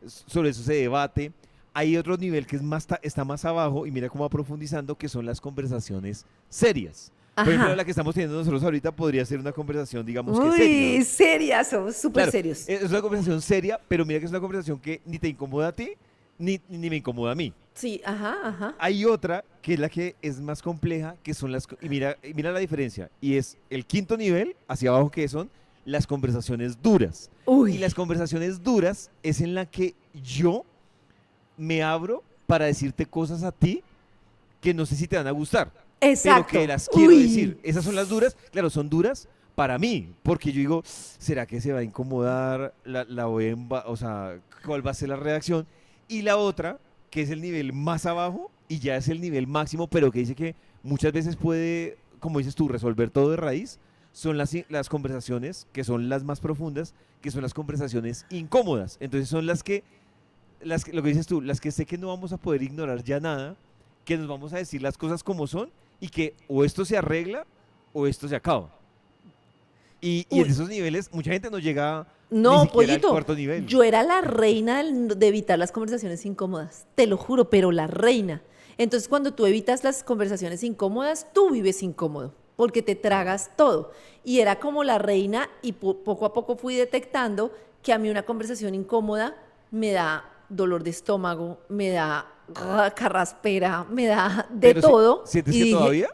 sobre eso se debate. Hay otro nivel que es está más abajo y mira cómo va profundizando, que son las conversaciones serias. Por ejemplo, Ajá. la que estamos teniendo nosotros ahorita podría ser una conversación, digamos que seria, Uy, ¿no? serias, somos súper Claro, serios. es una conversación seria, pero mira que es una conversación que ni te incomoda a ti, ni me incomoda a mí. Sí, ajá, ajá. Hay otra que es la que es más compleja, que son y mira la diferencia, y es el quinto nivel, hacia abajo, que son las conversaciones duras. Y Uy, las conversaciones duras es en la que yo me abro para decirte cosas a ti que no sé si te van a gustar, pero que exacto. las quiero decir. Uy. Esas son las duras, claro, son duras para mí, porque yo digo, ¿será que se va a incomodar? La voy a o sea, ¿cuál va a ser la reacción? Y la otra, que es el nivel más abajo y ya es el nivel máximo, pero que dice que muchas veces puede, como dices tú, resolver todo de raíz, son las conversaciones que son las más profundas, que son las conversaciones incómodas. Entonces son lo que dices tú, las que sé que no vamos a poder ignorar ya nada, que nos vamos a decir las cosas como son y que o esto se arregla o esto se acaba. Y en Uy, esos niveles mucha gente no llega ni no, siquiera al pollito, cuarto nivel. yo era la reina de evitar las conversaciones incómodas, te lo juro, pero la reina. Entonces, cuando tú evitas las conversaciones incómodas, tú vives incómodo, porque te tragas todo. Y era como la reina y poco a poco fui detectando que a mí una conversación incómoda me da dolor de estómago, me da carraspera, me da de Pero todo. ¿sientes Y que dije, todavía?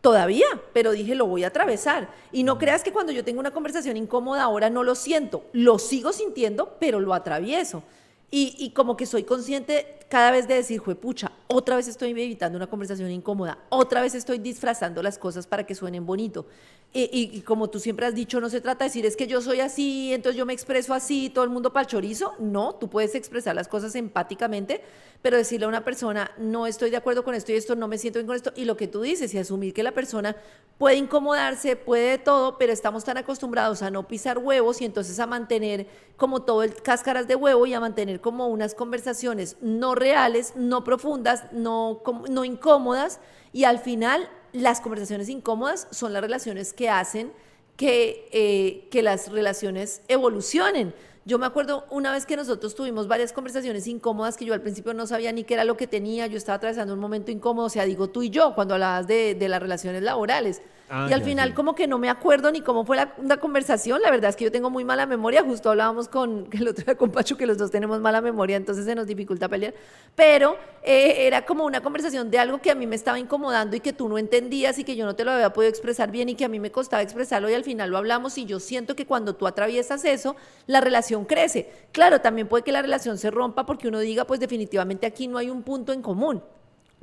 todavía, pero dije, lo voy a atravesar. Y no Ujú. creas que cuando yo tengo una conversación incómoda ahora no lo siento, lo sigo sintiendo, pero lo atravieso. Y como que soy consciente cada vez de decir, juepucha, otra vez estoy evitando una conversación incómoda, otra vez estoy disfrazando las cosas para que suenen bonito. Y como tú siempre has dicho, no se trata de decir, es que yo soy así, entonces yo me expreso así, todo el mundo pa'l chorizo. No, tú puedes expresar las cosas empáticamente, pero decirle a una persona, no estoy de acuerdo con esto y esto, no me siento bien con esto, y lo que tú dices, y asumir que la persona puede incomodarse, puede de todo, pero estamos tan acostumbrados a no pisar huevos y entonces a mantener como todo el cáscaras de huevo y a mantener como unas conversaciones no reales, no profundas, no incómodas, y al final las conversaciones incómodas son las relaciones que hacen que las relaciones evolucionen. Yo me acuerdo una vez que nosotros tuvimos varias conversaciones incómodas que yo al principio no sabía ni qué era lo que tenía, yo estaba atravesando un momento incómodo, o sea, digo tú y yo, cuando hablabas de las relaciones laborales. Ah, Y al ya, final sí. como que no me acuerdo ni cómo fue la conversación, la verdad es que yo tengo muy mala memoria, justo hablábamos con el otro día con Pacho que los dos tenemos mala memoria, entonces se nos dificulta pelear, pero era como una conversación de algo que a mí me estaba incomodando y que tú no entendías y que yo no te lo había podido expresar bien y que a mí me costaba expresarlo y al final lo hablamos y yo siento que cuando tú atraviesas eso, la relación crece. Claro, también puede que la relación se rompa porque uno diga, pues definitivamente aquí no hay un punto en común,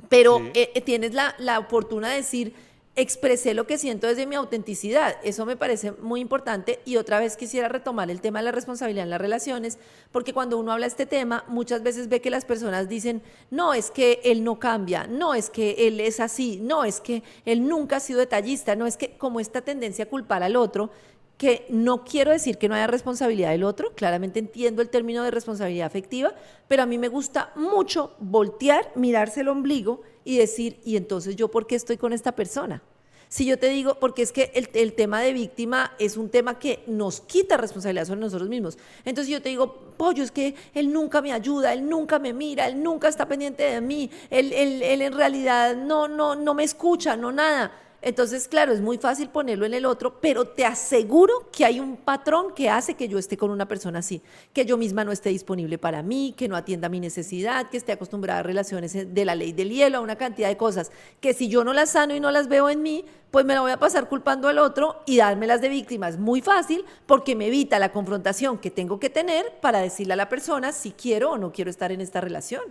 pero Sí. tienes la oportunidad de decir, expresé lo que siento desde mi autenticidad. Eso me parece muy importante y otra vez quisiera retomar el tema de la responsabilidad en las relaciones, porque cuando uno habla de este tema, muchas veces ve que las personas dicen, no, es que él no cambia, no, es que él es así, no, es que él nunca ha sido detallista, no, es que como esta tendencia a culpar al otro, que no quiero decir que no haya responsabilidad del otro, claramente entiendo el término de responsabilidad afectiva, pero a mí me gusta mucho voltear, mirarse el ombligo y decir, ¿y entonces yo por qué estoy con esta persona? Si yo te digo, porque es que el tema de víctima es un tema que nos quita responsabilidad sobre nosotros mismos. Entonces yo te digo, pollo, es que él nunca me ayuda, él nunca me mira, él nunca está pendiente de mí, él en realidad no me escucha, no nada. Entonces, claro, es muy fácil ponerlo en el otro, pero te aseguro que hay un patrón que hace que yo esté con una persona así, que yo misma no esté disponible para mí, que no atienda mi necesidad, que esté acostumbrada a relaciones de la ley del hielo, a una cantidad de cosas, que si yo no las sano y no las veo en mí, pues me la voy a pasar culpando al otro y dármelas de víctima. Es muy fácil porque me evita la confrontación que tengo que tener para decirle a la persona si quiero o no quiero estar en esta relación.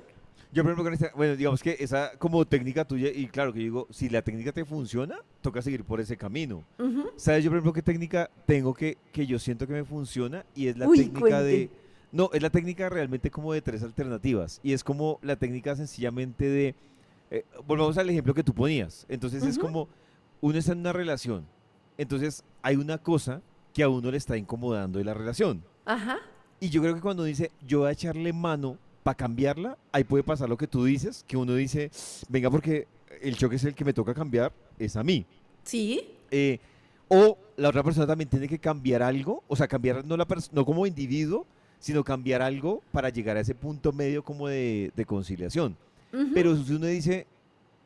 Yo, por ejemplo, con esta, bueno, digamos que esa como técnica tuya, y claro que yo digo, si la técnica te funciona, toca seguir por ese camino. Ujú. ¿Sabes yo, por ejemplo, qué técnica tengo que yo siento que me funciona? Y es la Uy, técnica cuente. de, no, es la técnica realmente como de tres alternativas. Y es como la técnica sencillamente de, volvamos al ejemplo que tú ponías. Entonces es Ujú. como, uno está en una relación, entonces hay una cosa que a uno le está incomodando de la relación. Ajá. Y yo creo que cuando dice, yo voy a echarle mano para cambiarla, ahí puede pasar lo que tú dices, que uno dice, venga, porque el choque es el que me toca cambiar, es a mí. Sí. Eh, o la otra persona también tiene que cambiar algo, o sea, cambiar no, no como individuo, sino cambiar algo para llegar a ese punto medio como de conciliación. Ujú. Pero si uno dice,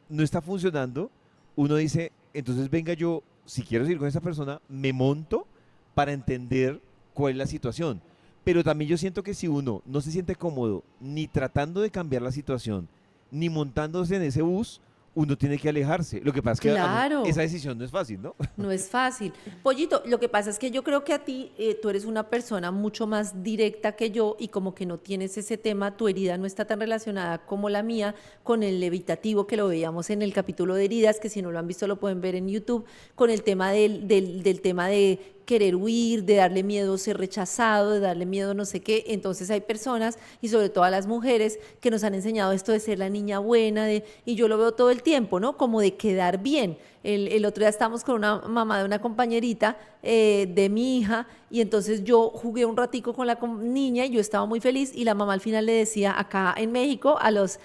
no está funcionando, uno dice, entonces venga yo, si quiero seguir con esa persona, me monto para entender cuál es la situación. Pero también yo siento que si uno no se siente cómodo ni tratando de cambiar la situación, ni montándose en ese bus, uno tiene que alejarse. Lo que pasa es que esa Claro. decisión no es fácil, ¿no? No es fácil. Pollito, lo que pasa es que yo creo que a ti, tú eres una persona mucho más directa que yo y como que no tienes ese tema, tu herida no está tan relacionada como la mía con el evitativo que lo veíamos en el capítulo de heridas, que si no lo han visto lo pueden ver en YouTube, con el tema del tema de querer huir, de darle miedo ser rechazado, de darle miedo no sé qué. Entonces hay personas, y sobre todo a las mujeres, que nos han enseñado esto de ser la niña buena, y yo lo veo todo el tiempo, ¿no? Como de quedar bien. El otro día estábamos con una mamá de una compañerita de mi hija y entonces yo jugué un ratico con la niña y yo estaba muy feliz y la mamá al final le decía, acá en México a los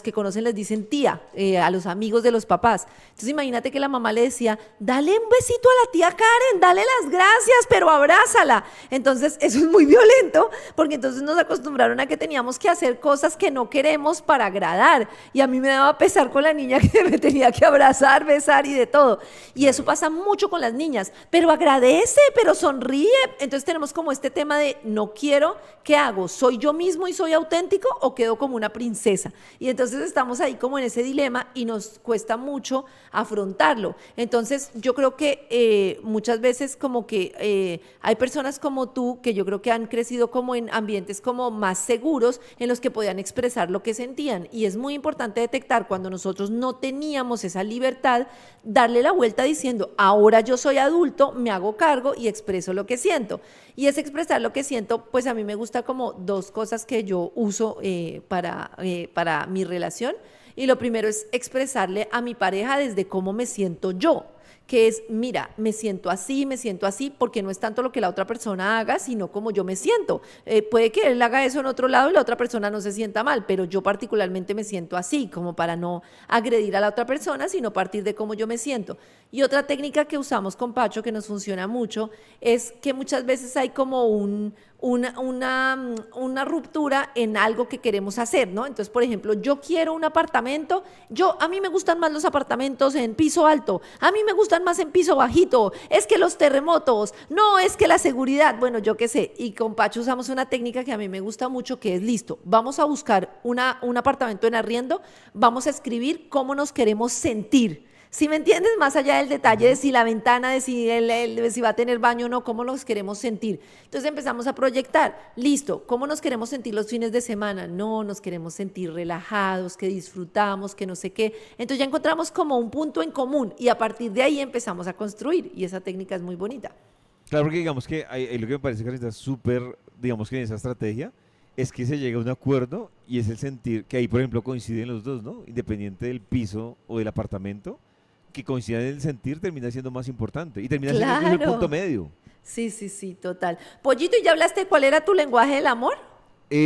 que conocen les dicen tía, a los amigos de los papás. Entonces imagínate que la mamá le decía, dale un besito a la tía Karen, dale las gracias, pero abrázala. Entonces eso es muy violento porque entonces nos acostumbraron a que teníamos que hacer cosas que no queremos para agradar y a mí me daba pesar con la niña que me tenía que abrazar, besar y de todo. Y eso Claro. pasa mucho con las niñas, pero agradece, pero sonríe. Entonces tenemos como este tema de no quiero, ¿qué hago? ¿Soy yo mismo y soy auténtico o quedo como una princesa? Y entonces estamos ahí como en ese dilema y nos cuesta mucho afrontarlo. Entonces yo creo que muchas veces como que hay personas como tú que yo creo que han crecido como en ambientes como más seguros en los que podían expresar lo que sentían. Y es muy importante detectar cuando nosotros no teníamos esa libertad, darle la vuelta diciendo, ahora yo soy adulto, me hago cargo y expreso lo que siento. Y es expresar lo que siento, pues a mí me gusta como dos cosas que yo uso para mi relación. Y lo primero es expresarle a mi pareja desde cómo me siento yo, que es, mira, me siento así, porque no es tanto lo que la otra persona haga, sino como yo me siento. Puede que él haga eso en otro lado y la otra persona no se sienta mal, pero yo particularmente me siento así, como para no agredir a la otra persona, sino partir de cómo yo me siento. Y otra técnica que usamos con Pacho, que nos funciona mucho, es que muchas veces hay como una ruptura en algo que queremos hacer, ¿no? Entonces, por ejemplo, yo quiero un apartamento, a mí me gustan más los apartamentos en piso alto, a mí me gustan más en piso bajito, es que los terremotos, no, es que la seguridad, bueno, yo qué sé, y con Pacho usamos una técnica que a mí me gusta mucho, que es listo, vamos a buscar un apartamento en arriendo, vamos a escribir cómo nos queremos sentir. Si me entiendes, más allá del detalle de si la ventana, de si va a tener baño o no, cómo nos queremos sentir. Entonces empezamos a proyectar, listo, ¿cómo nos queremos sentir los fines de semana? No, nos queremos sentir relajados, que disfrutamos, que no sé qué. Entonces ya encontramos como un punto en común y a partir de ahí empezamos a construir y esa técnica es muy bonita. Claro, porque digamos que lo que me parece que está súper, digamos que en esa estrategia, es que se llega a un acuerdo y es el sentir, que ahí por ejemplo coinciden los dos, ¿no? Independiente del piso o del apartamento, que coincidan en el sentir termina siendo más importante y termina siendo incluso el punto Claro. medio. Sí, sí, sí, total. Pollito, ¿y ya hablaste de cuál era tu lenguaje del amor?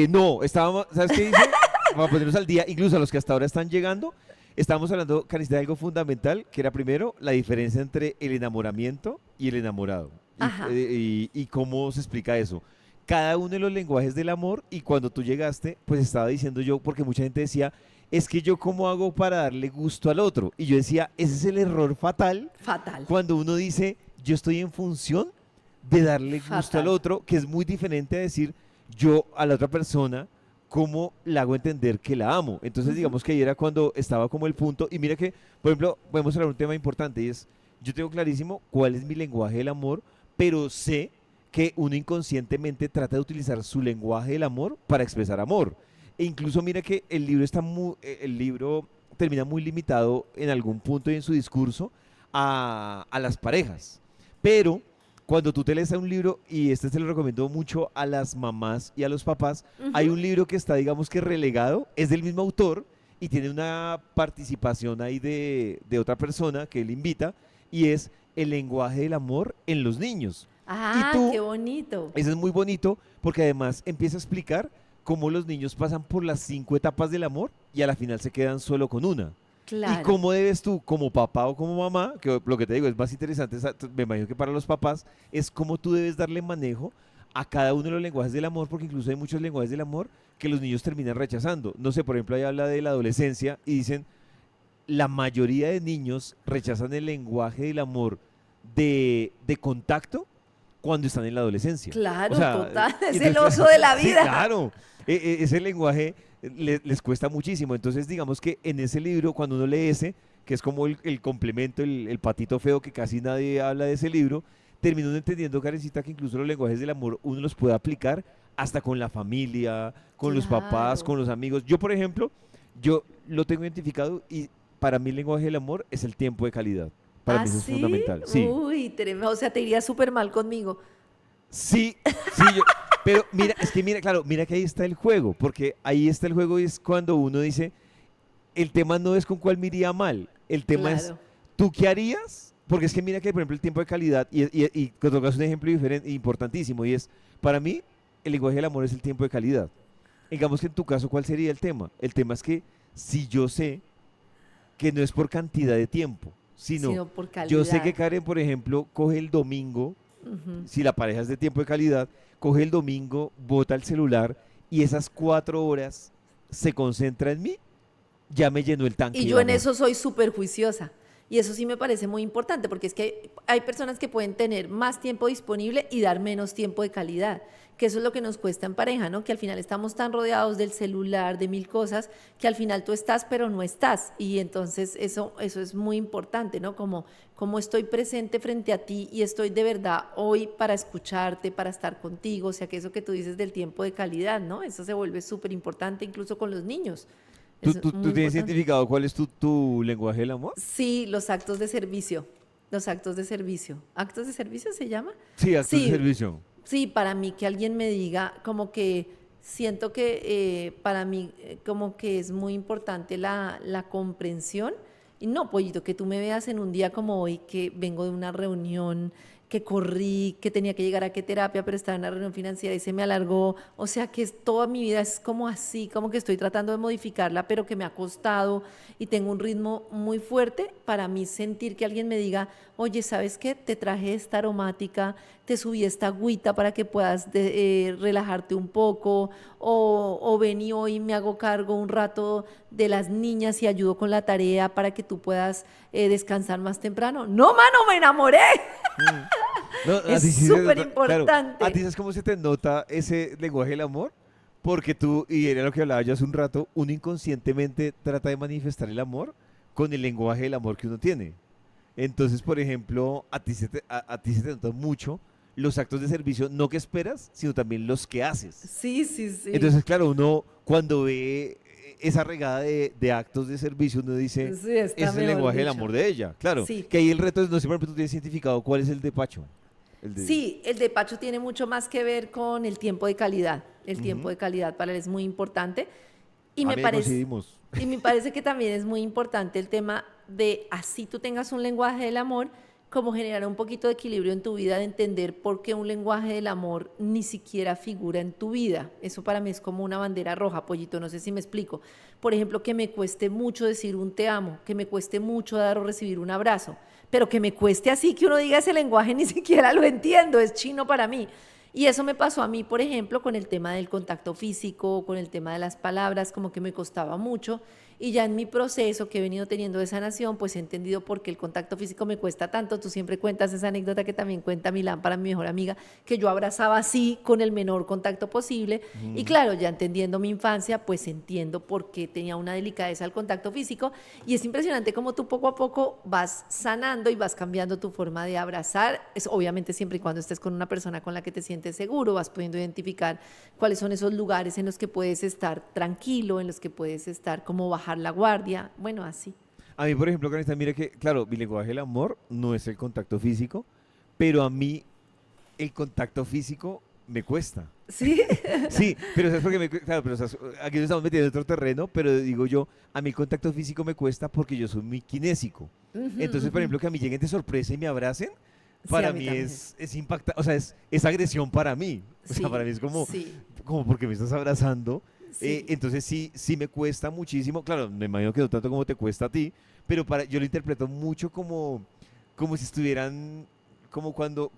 No, estábamos, ¿sabes qué dice? Para ponernos al día, incluso a los que hasta ahora están llegando, estábamos hablando, Karencita, de algo fundamental, que era primero la diferencia entre el enamoramiento y el enamorado. Ajá. Y cómo se explica eso. Cada uno de los lenguajes del amor, y cuando tú llegaste, pues estaba diciendo yo, porque mucha gente decía, es que yo cómo hago para darle gusto al otro. Y yo decía, ese es el error fatal Fatal, cuando uno dice, yo estoy en función de darle gusto al fatal. otro, que es muy diferente a decir, yo a la otra persona, cómo le hago entender que la amo. Entonces, Ujú. digamos que ahí era cuando estaba como el punto. Y mira que, por ejemplo, podemos hablar de un tema importante y es, yo tengo clarísimo cuál es mi lenguaje del amor, pero sé que uno inconscientemente trata de utilizar su lenguaje del amor para expresar amor. E incluso mira que el libro termina muy limitado en algún punto y en su discurso a las parejas. Pero cuando tú te lees a un libro, y este se lo recomiendo mucho a las mamás y a los papás, hay Ujú. un libro que está, digamos que relegado, es del mismo autor y tiene una participación ahí de otra persona que él invita, y es El lenguaje del amor en los niños. Y Ah, tú, qué bonito. eso es muy bonito porque además empieza a explicar cómo los niños pasan por las 5 etapas del amor y a la final se quedan solo con una. Y Claro. cómo debes tú, como papá o como mamá, que lo que te digo es más interesante, me imagino que para los papás, es cómo tú debes darle manejo a cada uno de los lenguajes del amor, porque incluso hay muchos lenguajes del amor que los niños terminan rechazando. No sé, por ejemplo, ahí habla de la adolescencia y dicen, la mayoría de niños rechazan el lenguaje del amor de contacto cuando están en la adolescencia. O Claro, sea, total. Es el entonces, oso de la sí, vida. claro, ese lenguaje les cuesta muchísimo. Entonces, digamos que en ese libro, cuando uno lee ese, que es como el complemento, el patito feo, que casi nadie habla de ese libro, termina uno entendiendo, Karencita, que incluso los lenguajes del amor uno los puede aplicar hasta con la familia, con los papás, Claro. con los amigos. Yo, por ejemplo, yo lo tengo identificado y para mí el lenguaje del amor es el tiempo de calidad. Para ¿Ah, mí eso es sí? fundamental. Sí, Uy, tremendo. O sea, te iría súper mal conmigo. sí, sí, pero mira, es que mira, claro, mira que ahí está el juego, porque ahí está el juego y es cuando uno dice, el tema no es con cuál me iría mal, el tema es, Claro. ¿tú qué harías? Porque es que mira que, por ejemplo, el tiempo de calidad, y que tocas un ejemplo diferente, importantísimo, y es, para mí, el lenguaje del amor es el tiempo de calidad. Digamos que en tu caso, ¿cuál sería el tema? El tema es que si yo sé que no es por cantidad de tiempo, sino Sino por yo sé que calidad. Karen, por ejemplo, coge el domingo, Ujú. si la pareja es de tiempo de calidad, coge el domingo, bota el celular y esas 4 horas se concentra en mí, ya me llenó el Y tanque del yo en amor. eso soy súper juiciosa. Y eso sí me parece muy importante, porque es que hay personas que pueden tener más tiempo disponible y dar menos tiempo de calidad, que eso es lo que nos cuesta en pareja, ¿no? Que al final estamos tan rodeados del celular, de mil cosas, que al final tú estás, pero no estás. Y entonces eso es muy importante, ¿no? Como estoy presente frente a ti y estoy de verdad hoy para escucharte, para estar contigo, o sea, que eso que tú dices del tiempo de calidad, ¿no? Eso se vuelve súper importante incluso con los niños. ¿Tú, Eso es tú, muy tú tienes importante. identificado cuál es tu lenguaje del amor? Sí, los actos de servicio. Los actos de servicio. ¿Actos de servicio se llama? Sí, actos de Sí, servicio. sí, para mí que alguien me diga como que siento que para mí como que es muy importante la comprensión. Y no, Pollito, que tú me veas en un día como hoy, que vengo de una reunión, que corrí, que tenía que llegar a qué terapia, pero estaba en una reunión financiera y se me alargó. O sea, que toda mi vida es como así, como que estoy tratando de modificarla, pero que me ha costado y tengo un ritmo muy fuerte. para mí sentir que alguien me diga, oye, ¿sabes qué? Te traje esta aromática, te subí esta agüita para que puedas relajarte un poco, o ven y hoy me hago cargo un rato de las niñas y ayudo con la tarea para que tú puedas descansar más temprano. No, mano, me enamoré. Mm. No, a Es ti sí se súper nota, claro, a ti importante. sabes cómo se te nota ese lenguaje del amor, porque tú, y era lo que hablaba yo hace un rato, uno inconscientemente trata de manifestar el amor con el lenguaje del amor que uno tiene. Entonces, por ejemplo, a ti se te nota mucho los actos de servicio, no que esperas, sino también los que haces. Sí, sí, sí. Entonces, claro, uno cuando ve esa regada de actos de servicio, uno dice, Sí, está es el mejor lenguaje del dicho. amor de ella. Claro, Sí. que ahí el reto es, no sé, por ejemplo, tú tienes identificado cuál es el de Pacho. El de... Sí, el de Pacho tiene mucho más que ver con el tiempo de calidad. El tiempo Ujú. de calidad para él es muy importante. Y Ah, me mira, parece, coincidimos. y me parece que también es muy importante el tema de así tú tengas un lenguaje del amor, como generar un poquito de equilibrio en tu vida, de entender por qué un lenguaje del amor ni siquiera figura en tu vida. Eso para mí es como una bandera roja, Pollito, no sé si me explico. Por ejemplo, que me cueste mucho decir un te amo, que me cueste mucho dar o recibir un abrazo, pero que me cueste así que uno diga ese lenguaje ni siquiera lo entiendo, es chino para mí. Y eso me pasó a mí, por ejemplo, con el tema del contacto físico, con el tema de las palabras, como que me costaba mucho. Y ya en mi proceso que he venido teniendo de sanación, pues he entendido por qué el contacto físico me cuesta tanto. Tú siempre cuentas esa anécdota que también cuenta Milán, para mi mejor amiga, que yo abrazaba así con el menor contacto posible. Y Ujú. claro, ya entendiendo mi infancia, pues entiendo por qué tenía una delicadeza al contacto físico. Y es impresionante cómo tú poco a poco vas sanando y vas cambiando tu forma de abrazar. Es obviamente siempre y cuando estés con una persona con la que te sientes seguro, vas pudiendo identificar cuáles son esos lugares en los que puedes estar tranquilo, en los que puedes estar como bajar la guardia, bueno, así. A mí, por ejemplo, Canesta, mira que, claro, mi lenguaje del amor no es el contacto físico, pero a mí el contacto físico me cuesta. Sí, Sí, pero ¿sabes por qué claro, pero ¿sabes? Aquí nos estamos metiendo en otro terreno, pero digo yo, a mí el contacto físico me cuesta porque yo soy muy kinésico. ujú, Entonces, por ujú. ejemplo, que a mí lleguen de sorpresa y me abracen, Sí, a para mí mí también. es impactante, o sea, es agresión para mí. O sea, para Sí, mí es como, sí, como porque me estás abrazando. sí. Entonces sí, sí me cuesta muchísimo. Claro, me imagino que no tanto como te cuesta a ti, pero yo lo interpreto mucho como, como si estuvieran, como cuando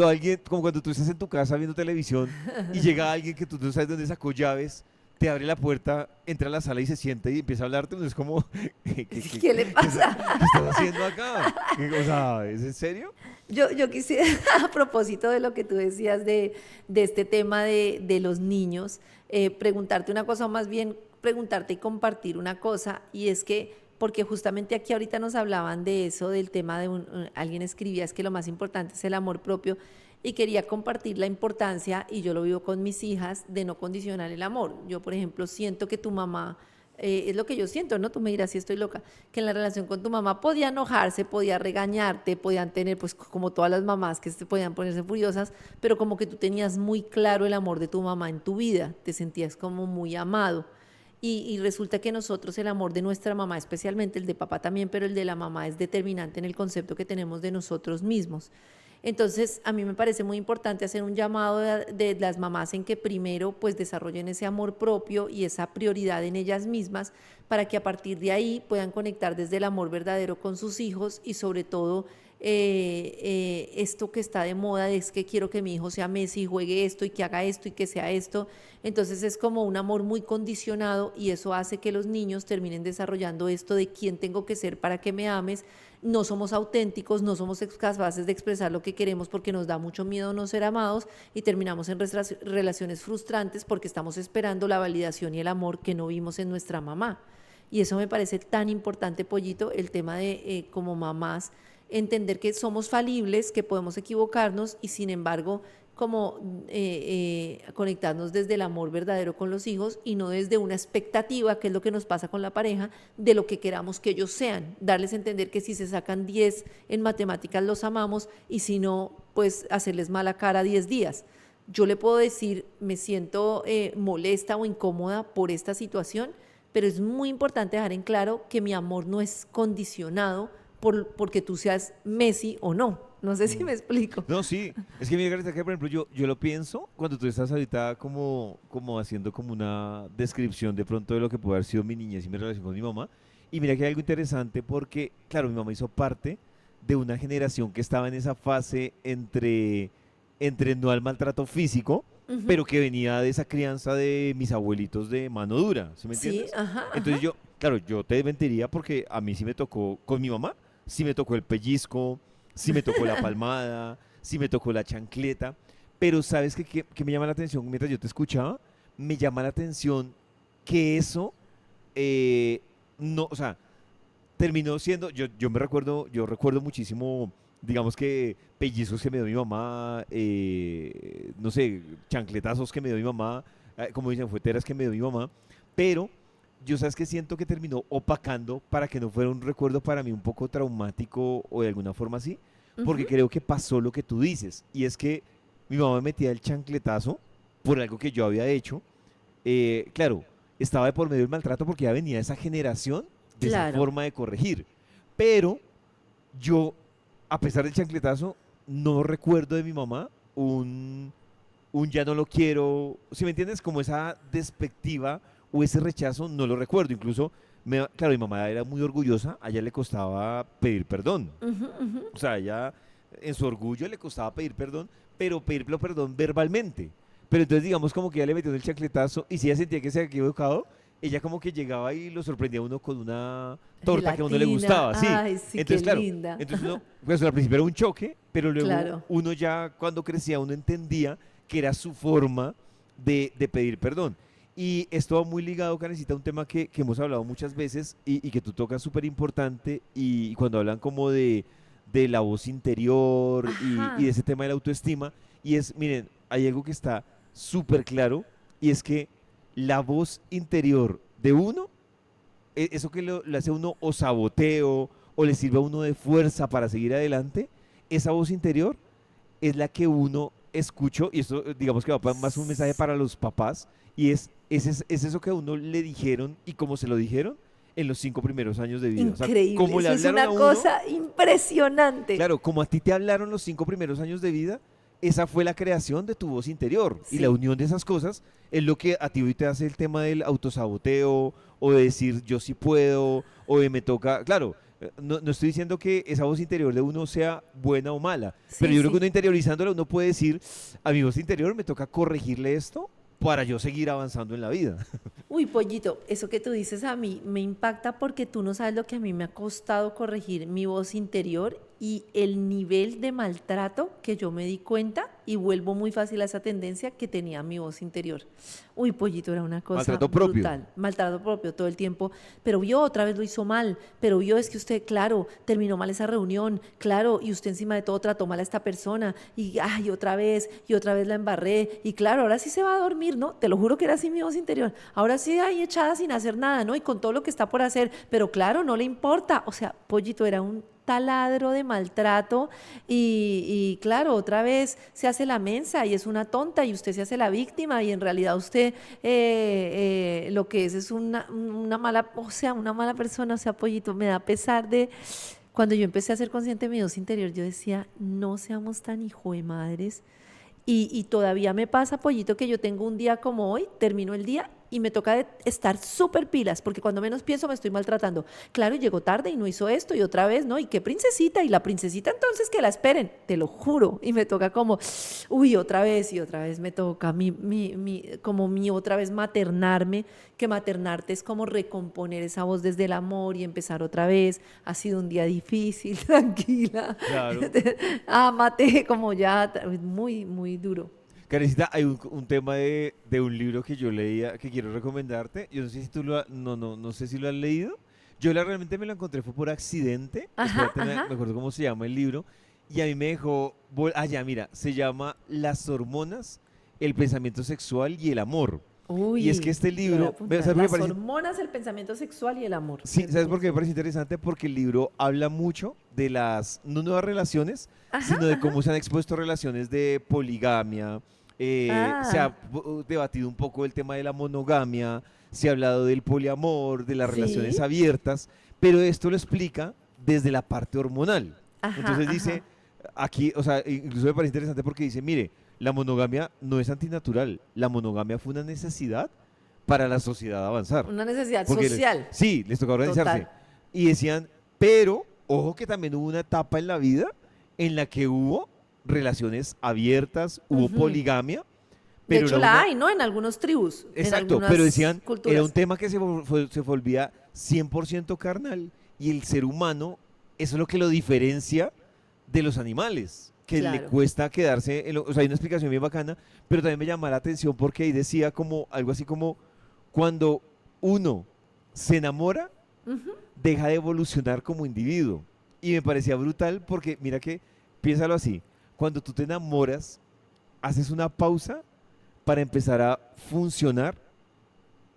alguien, como cuando tú estás en tu casa viendo televisión y llega alguien que tú no sabes dónde sacó llaves, te abre la puerta, entra a la sala y se sienta y empieza a hablarte. No es como, ¿Qué le pasa? qué estás haciendo acá? O sea, ¿es en serio? Yo quisiera, a propósito de lo que tú decías de este tema de los niños, preguntarte una cosa, o más bien preguntarte y compartir una cosa, y es que, porque justamente aquí ahorita nos hablaban de eso, del tema de alguien escribía, es que lo más importante es el amor propio, y quería compartir la importancia, y yo lo vivo con mis hijas, de no condicionar el amor. Yo, por ejemplo, siento que tu mamá, es lo que yo siento, ¿no? Tú me dirás si estoy loca, que en la relación con tu mamá podía enojarse, podía regañarte, podían tener, pues como todas las mamás que se podían ponerse furiosas, pero como que tú tenías muy claro el amor de tu mamá en tu vida, te sentías como muy amado. Y resulta que nosotros el amor de nuestra mamá, especialmente el de papá también, pero el de la mamá es determinante en el concepto que tenemos de nosotros mismos. Entonces, a mí me parece muy importante hacer un llamado de las mamás en que primero pues desarrollen ese amor propio y esa prioridad en ellas mismas para que a partir de ahí puedan conectar desde el amor verdadero con sus hijos y sobre todo esto que está de moda es que quiero que mi hijo sea Messi y juegue esto y que haga esto y que sea esto. Entonces es como un amor muy condicionado y eso hace que los niños terminen desarrollando esto de quién tengo que ser para que me ames. No somos auténticos, no somos capaces de expresar lo que queremos porque nos da mucho miedo no ser amados y terminamos en relaciones frustrantes porque estamos esperando la validación y el amor que no vimos en nuestra mamá. Y eso me parece tan importante, Pollito, el tema de como mamás, entender que somos falibles, que podemos equivocarnos y sin embargo como conectarnos desde el amor verdadero con los hijos y no desde una expectativa, que es lo que nos pasa con la pareja, de lo que queramos que ellos sean. Darles a entender que si se sacan 10 en matemáticas los amamos y si no, pues hacerles mala cara 10 días. Yo le puedo decir, me siento molesta o incómoda por esta situación, pero es muy importante dejar en claro que mi amor no es condicionado porque tú seas Messi o no. No sé si Mm. me explico. No, sí. Es que mira, Carita, que por ejemplo yo lo pienso cuando tú estás ahorita como haciendo como una descripción de pronto de lo que puede haber sido mi niñez y mi relación con mi mamá. Y mira que hay algo interesante porque, claro, mi mamá hizo parte de una generación que estaba en esa fase entre no al maltrato físico, Ujú. pero que venía de esa crianza de mis abuelitos de mano dura, ¿sí me Sí, entiendes? ajá, Entonces ajá. yo, claro, yo te mentiría porque a mí sí me tocó, con mi mamá, sí me tocó el pellizco, sí me tocó la palmada, sí me tocó la chancleta, pero ¿sabes qué me llama la atención mientras yo te escuchaba? Me llama la atención que eso, eh, no, o sea, terminó siendo, yo recuerdo muchísimo, digamos que pellizcos que me dio mi mamá, no sé, chancletazos que me dio mi mamá, como dicen, fueteras que me dio mi mamá, pero yo sabes que siento que terminó opacando para que no fuera un recuerdo para mí un poco traumático o de alguna forma así, porque Ujú. creo que pasó lo que tú dices, y es que mi mamá me metía el chancletazo por algo que yo había hecho, claro, estaba de por medio del maltrato porque ya venía esa generación de esa Claro. forma de corregir. Pero yo, a pesar del chancletazo, no recuerdo de mi mamá un ya no lo quiero. Si me entiendes, como esa despectiva o ese rechazo, no lo recuerdo. Incluso, claro, mi mamá era muy orgullosa, a ella le costaba pedir perdón. Ujú, ujú. O sea, ella en su orgullo le costaba pedir perdón, pero pedirlo perdón verbalmente. Pero entonces digamos como que ella le metió el chancletazo y si ella sentía que se había equivocado, ella como que llegaba y lo sorprendía a uno con una torta que a uno le Gelatina. gustaba, sí. Ay, sí, qué Entonces, claro, linda. entonces uno, pues al principio era un choque, pero luego Claro. uno ya cuando crecía uno entendía que era su forma de pedir perdón. Y esto va muy ligado, Karencita, a un tema que hemos hablado muchas veces y que tú tocas súper importante y cuando hablan como de la voz interior y de Ajá. ese tema de la autoestima. Y es, miren, hay algo que está súper claro y es que la voz interior de uno, eso que le hace a uno o saboteo o le sirve a uno de fuerza para seguir adelante, esa voz interior es la que uno escuchó, y esto digamos que va más un mensaje para los papás, y es eso que a uno le dijeron y cómo se lo dijeron en los 5 primeros años de vida. O sea, Increíble. como le Eso es hablaron a una uno. cosa impresionante. Claro, como a ti te hablaron los 5 primeros años de vida, esa fue la creación de tu voz interior. Y la Sí. unión de esas cosas es lo que a ti hoy te hace el tema del autosaboteo, o de decir yo sí puedo, o de me toca. Claro, no estoy diciendo que esa voz interior de uno sea buena o mala, pero Sí, yo creo que sí. uno interiorizándola, uno puede decir, a mi voz interior me toca corregirle esto para yo seguir avanzando en la vida. Uy, pollito, eso que tú dices a mí me impacta porque tú no sabes lo que a mí me ha costado corregir mi voz interior y el nivel de maltrato que yo me di cuenta y vuelvo muy fácil a esa tendencia que tenía mi voz interior. Uy, pollito, era una cosa Maltrato propio. brutal, maltrato propio todo el tiempo, pero vio otra vez lo hizo mal, pero vio es que usted, claro, terminó mal esa reunión, claro, y usted encima de todo trató mal a esta persona y ay, y otra vez la embarré y claro, ahora sí se va a dormir, ¿no? Te lo juro que era así mi voz interior. Ahora sí ahí echada sin hacer nada, ¿no? Y con todo lo que está por hacer, pero claro, no le importa. O sea, pollito era un taladro de maltrato y claro, otra vez se hace la mensa y es una tonta y usted se hace la víctima y en realidad usted lo que es una mala, o sea, una mala persona, o sea, pollito, me da pesar de cuando yo empecé a ser consciente de mi voz interior, yo decía, no seamos tan hijo de madres y todavía me pasa, pollito, que yo tengo un día como hoy, termino el día y me toca estar súper pilas, porque cuando menos pienso me estoy maltratando. Claro, llegó tarde y no hizo esto y otra vez, ¿no? Y qué princesita, y la princesita entonces que la esperen, te lo juro. Y me toca como, uy, otra vez y otra vez me toca como mi otra vez maternarme, que maternarte es como recomponer esa voz desde el amor y empezar otra vez. Ha sido un día difícil, tranquila. Claro. Ámate, como ya, muy, muy duro. Karencita, hay un tema de un libro que yo leía que quiero recomendarte. Yo no sé si tú no sé si lo has leído. Yo realmente me lo encontré, fue por accidente. Ajá, Espérate, ajá. me acuerdo cómo se llama el libro. Y a mí me dejó. Ya, mira, se llama Las hormonas, el pensamiento sexual y el amor. Y es que Uy, este lo voy a libro, apuntar. ¿sabes por qué me Las parece? hormonas, el pensamiento sexual y el amor. Sí, Me ¿sabes por qué me parece. parece interesante? Porque el libro habla mucho de las, no nuevas relaciones, Ajá, sino de ajá. cómo se han expuesto relaciones de poligamia. Se ha Ah, debatido un poco el tema de la monogamia, se ha hablado del poliamor, de las relaciones sí. abiertas, pero esto lo explica desde la parte hormonal. Ajá, Entonces dice, ajá. aquí, o sea, incluso me parece interesante porque dice, mire, la monogamia no es antinatural, la monogamia fue una necesidad para la sociedad avanzar. Una necesidad Porque social. sí, les toca organizarse. Total. Y decían, pero, ojo que también hubo una etapa en la vida en la que hubo relaciones abiertas, hubo Ujú. poligamia, De pero hecho, era la una, hay, ¿no? En algunos tribus, en exacto, pero algunas decían, era un culturas. tema que se volvía 100% carnal y el ser humano, eso es lo que lo diferencia de los animales, que le Claro. cuesta quedarse, o sea, hay una explicación bien bacana, pero también me llama la atención porque ahí decía como algo así como cuando uno se enamora, Ujú. deja de evolucionar como individuo. Y me parecía brutal porque, mira que, piénsalo así, cuando tú te enamoras, haces una pausa para empezar a funcionar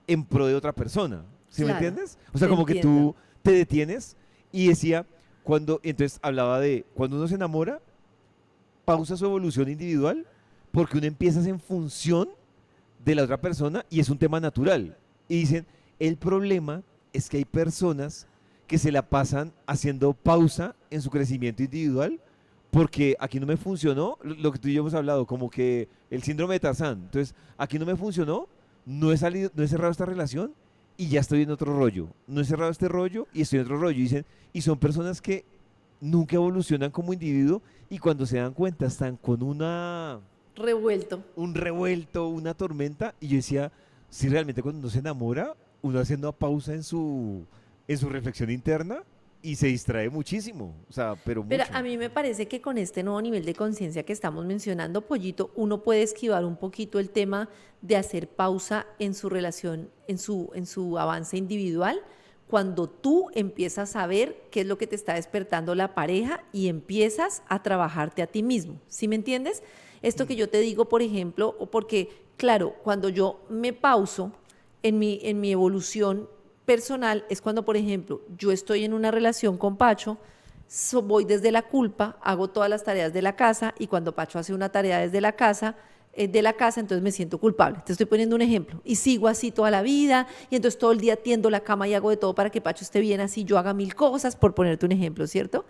en pro de otra persona. ¿Sí me Claro, entiendes? O sea, te como que entiendo. tú te detienes y decía, entonces hablaba de, cuando uno se enamora, pausa su evolución individual porque uno empieza en función de la otra persona y es un tema natural. Y dicen, el problema es que hay personas que se la pasan haciendo pausa en su crecimiento individual porque aquí no me funcionó lo que tú y yo hemos hablado, como que el síndrome de Tarzán. Entonces, aquí no me funcionó, no he salido, no he cerrado esta relación y ya estoy en otro rollo. No he cerrado este rollo y estoy en otro rollo. Y dicen, y son personas que nunca evolucionan como individuo y cuando se dan cuenta están con Revuelto. un revuelto, una tormenta, y yo decía, si realmente cuando uno se enamora, uno hace una pausa en su reflexión interna y se distrae muchísimo, o sea, pero Pero mucho. a mí me parece que con este nuevo nivel de conciencia que estamos mencionando, Pollito, uno puede esquivar un poquito el tema de hacer pausa en su relación, en su avance individual, cuando tú empiezas a ver qué es lo que te está despertando la pareja y empiezas a trabajarte a ti mismo. ¿Sí me entiendes? Esto que yo te digo, por ejemplo, o porque, claro, cuando yo me pauso en mi evolución personal, es cuando, por ejemplo, yo estoy en una relación con Pacho, voy desde la culpa, hago todas las tareas de la casa y cuando Pacho hace una tarea desde de la casa, entonces me siento culpable. Te estoy poniendo un ejemplo. Y sigo así toda la vida y entonces todo el día tiendo la cama y hago de todo para que Pacho esté bien, así yo haga mil cosas, por ponerte un ejemplo, ¿cierto?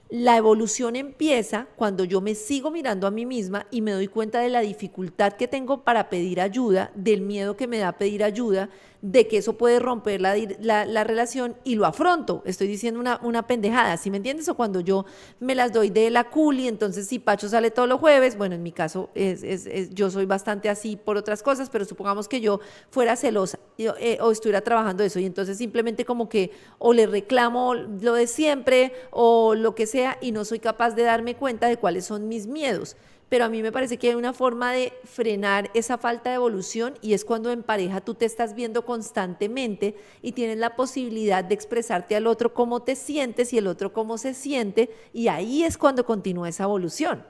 La evolución empieza cuando yo me sigo mirando a mí misma y me doy cuenta de la dificultad que tengo para pedir ayuda, del miedo que me da pedir ayuda, de que eso puede romper la relación y lo afronto. Estoy diciendo una pendejada, ¿sí me entiendes? O cuando yo me las doy de la cool y entonces si Pacho sale todos los jueves, bueno, en mi caso yo soy bastante así por otras cosas, pero supongamos que yo fuera celosa o estuviera trabajando eso y entonces simplemente como que o le reclamo lo de siempre o lo que sea y no soy capaz de darme cuenta de cuáles son mis miedos. Pero a mí me parece que hay una forma de frenar esa falta de evolución y es cuando en pareja tú te estás viendo constantemente y tienes la posibilidad de expresarte al otro cómo te sientes y el otro cómo se siente y ahí es cuando continúa esa evolución.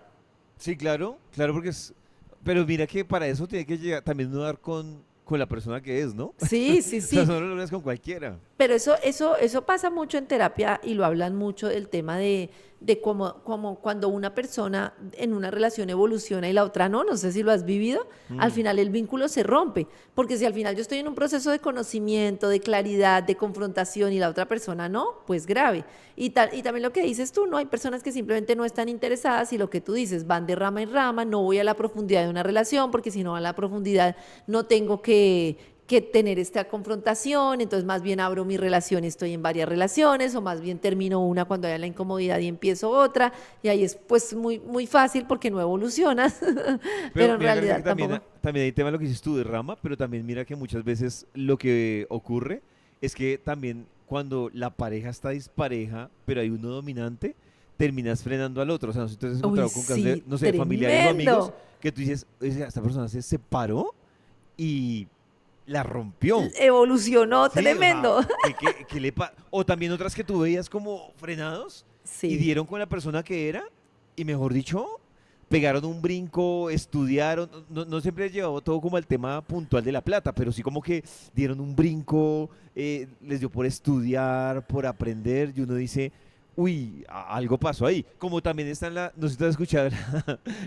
Sí, claro, claro, porque es, pero mira que para eso tiene que llegar, también uno dar con la persona que es, ¿no? Sí, sí, O sea, sí. no lo logras con cualquiera. Pero eso pasa mucho en terapia y lo hablan mucho del tema de cómo cuando una persona en una relación evoluciona y la otra no, no sé si lo has vivido, al Mm. final el vínculo se rompe, porque si al final yo estoy en un proceso de conocimiento, de claridad, de confrontación y la otra persona no, pues grave. Y también lo que dices tú, ¿no? Hay personas que simplemente no están interesadas y lo que tú dices, van de rama en rama, no voy a la profundidad de una relación, porque si no va a la profundidad no tengo que tener esta confrontación, entonces más bien abro mi relación y estoy en varias relaciones, o más bien termino una cuando haya la incomodidad y empiezo otra, y ahí es pues muy fácil porque no evolucionas, pero Pero en mira, Carita, que realidad también, tampoco. también hay tema de lo que dices tú de rama, pero también mira que muchas veces lo que ocurre es que también cuando la pareja está dispareja, pero hay uno dominante, terminas frenando al otro. O sea, no sé si te has Uy, encontrado con casos de, sí, no sé, familiares o amigos tremendo. que tú dices, "Oye, esta persona se separó y la rompió. Evolucionó Sí, o sea, tremendo. ¿qué le pasa? O también otras que tú veías como frenados y Sí. dieron con la persona que era y mejor dicho, pegaron un brinco, estudiaron, no siempre he llevado todo como al tema puntual de la plata, pero sí como que dieron un brinco, les dio por estudiar, por aprender y uno dice, uy, algo pasó ahí. Como también está en la, no sé si te has escuchado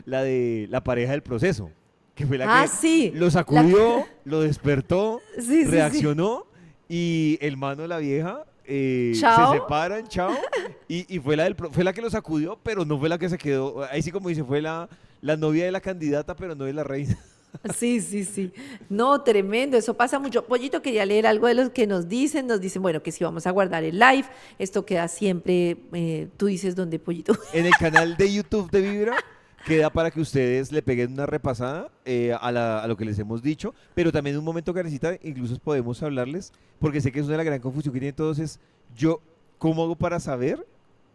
la de la pareja del proceso, que fue la Ah, que sí. lo sacudió, lo despertó, Sí, sí, sí. reaccionó y el mano de la vieja se Chao. separan, chao, y fue fue la que lo sacudió, pero no fue la que se quedó. Ahí sí como dice, fue la novia de la candidata, pero no de la reina. Sí, sí, sí. No, tremendo, eso pasa mucho. Pollito, quería leer algo de los que nos dicen, bueno, que si vamos a guardar el live, esto queda siempre, tú dices dónde, Pollito. En el canal de YouTube de Vibra queda para que ustedes le peguen una repasada a lo que les hemos dicho, pero también en un momento, Karencita, incluso podemos hablarles, porque sé que es una de la gran confusión que tienen todos, es yo, ¿cómo hago para saber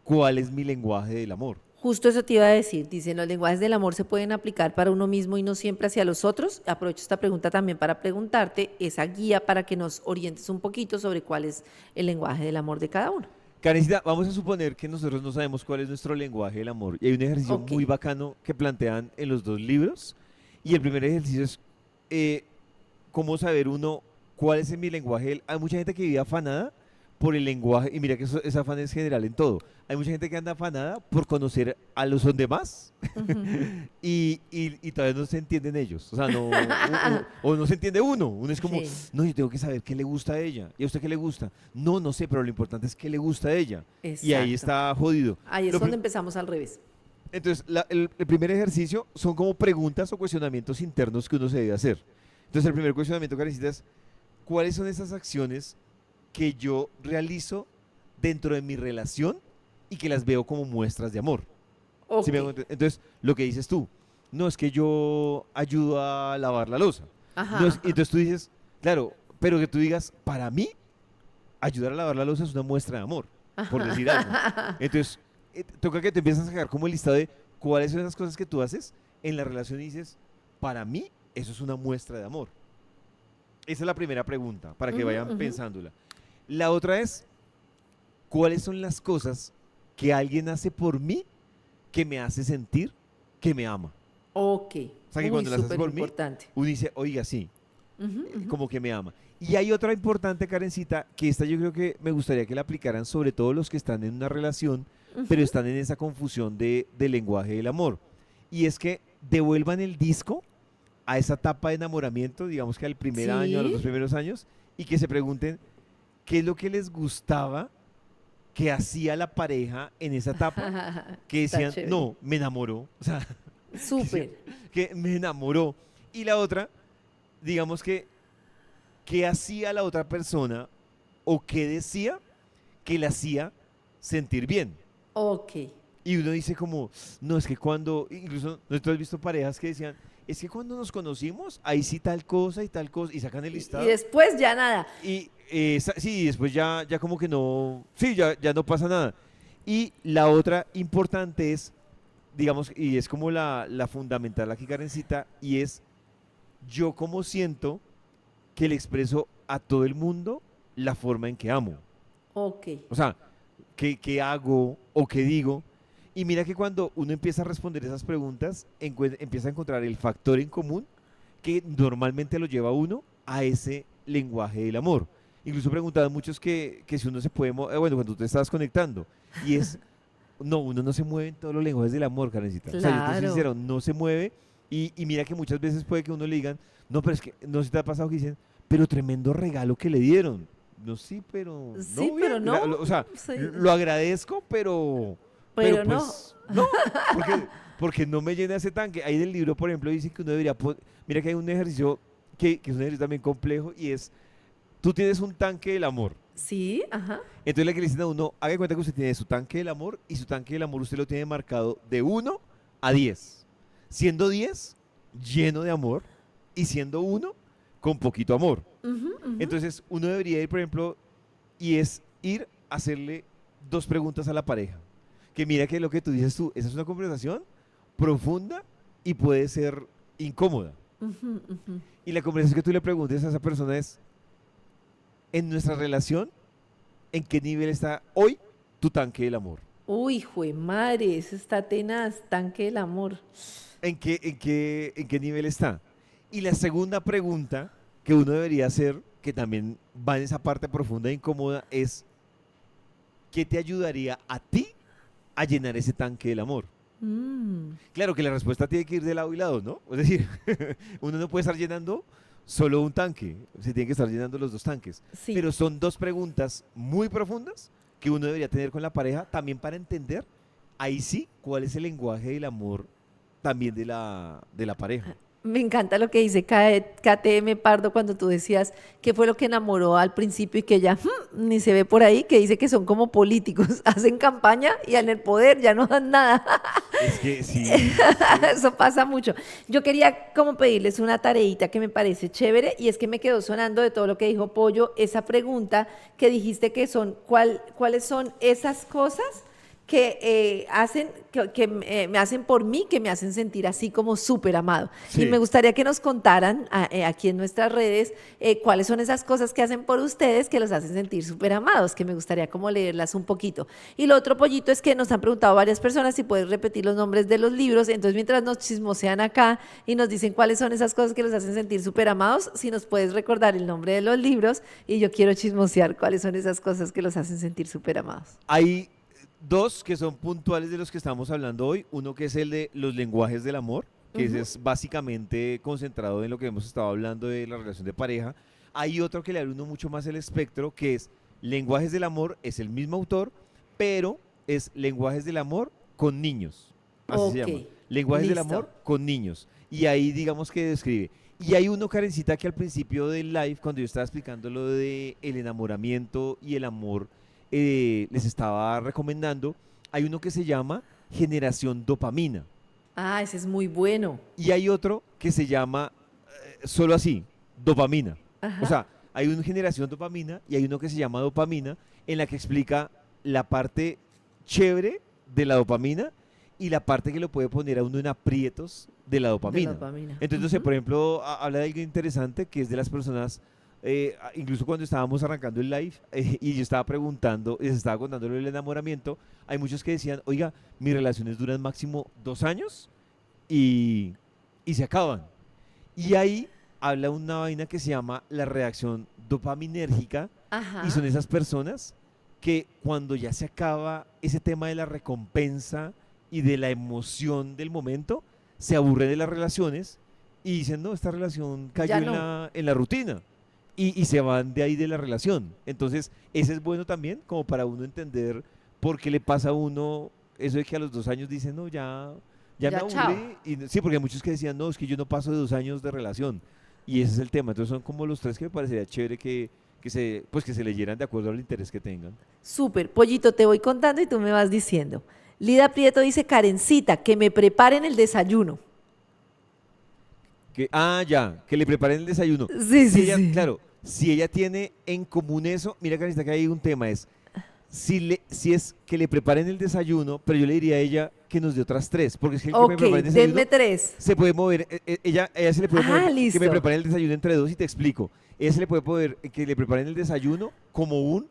cuál es mi lenguaje del amor? Justo eso te iba a decir, dicen, los lenguajes del amor se pueden aplicar para uno mismo y no siempre hacia los otros. Aprovecho esta pregunta también para preguntarte esa guía para que nos orientes un poquito sobre cuál es el lenguaje del amor de cada uno. Karencita, vamos a suponer que nosotros no sabemos cuál es nuestro lenguaje del amor. Y hay un ejercicio Ok. muy bacano que plantean en los dos libros. Y el primer ejercicio es eh, cómo saber uno cuál es mi lenguaje. Hay mucha gente que vive afanada por el lenguaje. Y mira que ese afán es general en todo. Hay mucha gente que anda afanada por conocer a los demás Ujú. y todavía no se entienden ellos. O sea, no, o no se entiende uno. Uno es como, Sí, no, yo tengo que saber qué le gusta a ella. ¿Y a usted qué le gusta? No, no sé, pero lo importante es qué le gusta a ella. Y ahí exacto. está jodido. Ahí es Lo donde pri- empezamos al revés. entonces, el primer ejercicio son como preguntas o cuestionamientos internos que uno se debe hacer. Entonces, el primer cuestionamiento, Karencita, es ¿cuáles son esas acciones que yo realizo dentro de mi relación y que las veo como muestras de amor? ¿Sí Ok. me hago Entonces, lo que dices tú, no es que yo ayudo a lavar la loza. No Ajá, es, ajá. entonces tú dices, claro, pero que tú digas, para mí, ayudar a lavar la loza es una muestra de amor, por decir algo. Entonces, toca que te empiezas a sacar como el listado de cuáles son esas cosas que tú haces en la relación y dices, para mí, eso es una muestra de amor. Esa es la primera pregunta, para que Ujú, vayan ujú. pensándola. La otra es, ¿cuáles son las cosas que alguien hace por mí que me hace sentir que me ama? Ok. O sea, que Uy, cuando las hace súper por mí, importante. uno dice, oiga, sí, Ujú, ujú. como que me ama. Y hay otra importante, Karencita, que esta yo creo que me gustaría que la aplicaran sobre todo los que están en una relación, pero Ujú. están en esa confusión del lenguaje del amor. Y es que devuelvan el disco a esa etapa de enamoramiento, digamos que al primer año, a los Sí. 2 primeros años, y que se pregunten qué es lo que les gustaba que hacía la pareja en esa etapa, que Está decían, chévere. no, me enamoró, o sea, que decían Súper. que me enamoró. Y la otra, digamos que, ¿qué hacía la otra persona o qué decía que le hacía sentir bien? Ok. Y uno dice como, no, es que cuando, incluso nosotros has visto parejas que decían, es que cuando nos conocimos, ahí sí tal cosa, y sacan el Y listado. después ya nada. Y sí, después ya como que no, sí, ya no pasa nada. Y la otra importante es, digamos, y es como la fundamental aquí, Karencita, y es yo como siento que le expreso a todo el mundo la forma en que amo. Ok. O sea, qué hago o qué digo. Y mira que cuando uno empieza a responder esas preguntas, empieza a encontrar el factor en común que normalmente lo lleva a uno a ese lenguaje del amor. Incluso preguntaban muchos que si uno se puede, bueno, cuando tú te estabas conectando, y es, no, uno no se mueve en todos los lenguajes del amor, Karencita. O sea, yo te soy Claro. sincero, no se mueve, y mira que muchas veces puede que uno le digan, no, pero es que, no sé si te ha pasado que dicen, pero tremendo regalo que le dieron. No, sí, pero Sí, no pero bien. no. O sea, Sí. lo agradezco, pero Pero no. pues no, porque no me llena ese tanque. Ahí del libro, por ejemplo, dice que uno debería, mira que hay un ejercicio que es un ejercicio también complejo y es, tú tienes un tanque del amor. Sí, ajá. Entonces le que le dicen a uno, haga de cuenta que usted tiene su tanque del amor y su tanque del amor usted lo tiene marcado de 1 a 10. Siendo 10 lleno de amor y siendo 1 con poquito amor. Ujú, ujú. Entonces uno debería ir, por ejemplo, y es ir a hacerle 2 preguntas a la pareja. Que mira que lo que tú dices tú, esa es una conversación profunda y puede ser incómoda. Ujú, ujú. Y la conversación que tú le preguntes a esa persona es, en nuestra relación, ¿en qué nivel está hoy tu tanque del amor? Uy, jue madre, eso está tenaz, tanque del amor. ¿En qué nivel está? Y la segunda pregunta que uno debería hacer, que también va en esa parte profunda e incómoda, es, ¿qué te ayudaría a ti a llenar ese tanque del amor? Mm, Claro que la respuesta tiene que ir de lado y lado, ¿no? Es decir, uno no puede estar llenando solo un tanque, se tiene que estar llenando los 2 tanques. sí. Pero son 2 preguntas muy profundas que uno debería tener con la pareja también para entender, ahí sí, cuál es el lenguaje del amor también de la pareja. Me encanta lo que dice KTM Pardo cuando tú decías qué fue lo que enamoró al principio y que ya ni se ve por ahí, que dice que son como políticos, hacen campaña y en el poder ya no dan nada. Es que sí, sí. Eso pasa mucho. Yo quería como pedirles una tareita que me parece chévere y es que me quedó sonando de todo lo que dijo Pollo, esa pregunta que dijiste que son, ¿cuáles son esas cosas que hacen, que me hacen por mí, que me hacen sentir así como súper amado? Y me Sí. gustaría que nos contaran aquí en nuestras redes cuáles son esas cosas que hacen por ustedes que los hacen sentir súper amados, que me gustaría como leerlas un poquito. Y lo otro, Pollito, es que nos han preguntado varias personas si puedes repetir los nombres de los libros, entonces mientras nos chismosean acá y nos dicen cuáles son esas cosas que los hacen sentir súper amados, si nos puedes recordar el nombre de los libros y yo quiero chismosear cuáles son esas cosas que los hacen sentir súper amados. Hay dos que son puntuales de los que estamos hablando hoy. Uno que es el de los lenguajes del amor, que ese Ujú. es básicamente concentrado en lo que hemos estado hablando de la relación de pareja. Hay otro que le abre uno mucho más el espectro, que es lenguajes del amor, es el mismo autor, pero es lenguajes del amor con niños. Así se Ok, llama. Lenguajes del listo. amor con niños. Y ahí digamos que describe. Y hay uno, Karencita, que al principio del live, cuando yo estaba explicando lo de el enamoramiento y el amor, les estaba recomendando, hay uno que se llama Generación Dopamina Ah, ese es muy bueno. y hay otro que se llama solo así, dopamina. O Ajá. sea, hay una generación dopamina y hay uno que se llama dopamina en la que explica la parte chévere de la dopamina y la parte que lo puede poner a uno en aprietos de la De la dopamina. dopamina. Entonces, no sé, Ujú. por ejemplo, habla de algo interesante que es de las personas, incluso cuando estábamos arrancando el live y yo estaba preguntando, y se estaba contando lo del enamoramiento, hay muchos que decían, oiga, mis relaciones duran máximo 2 años y, y se acaban. Y ahí habla una vaina que se llama la reacción dopaminérgica y Ajá. son esas personas que cuando ya se acaba ese tema de la recompensa y de la emoción del momento, se aburren de las relaciones y dicen, no, esta relación Ya cayó en no. la rutina y se van de ahí de la relación. Entonces, ese es bueno también como para uno entender por qué le pasa a uno eso de que a los 2 años dicen, no, ya me Ya, chao. aburrí. Y, sí, porque hay muchos que decían, no, es que yo no paso de 2 años de relación. Y ese es el tema. Entonces son como los tres que me parecería chévere pues que se leyeran de acuerdo al interés que tengan. Súper. Pollito, te voy contando y tú me vas diciendo. Lida Prieto dice, Karencita, que me preparen el desayuno. Ya, que le preparen el desayuno. Sí, Si sí, ella, sí. claro, si ella tiene en común eso, mira, Carita, que hay un tema, es si es que le preparen el desayuno, pero yo le diría a ella que nos dé otras tres, porque es que el que me Ok, prepare el denme desayuno tres. se puede mover, ella se le puede Ah, mover que me listo. preparen el desayuno entre dos y te explico. Ella se le puede poder que le preparen el desayuno como un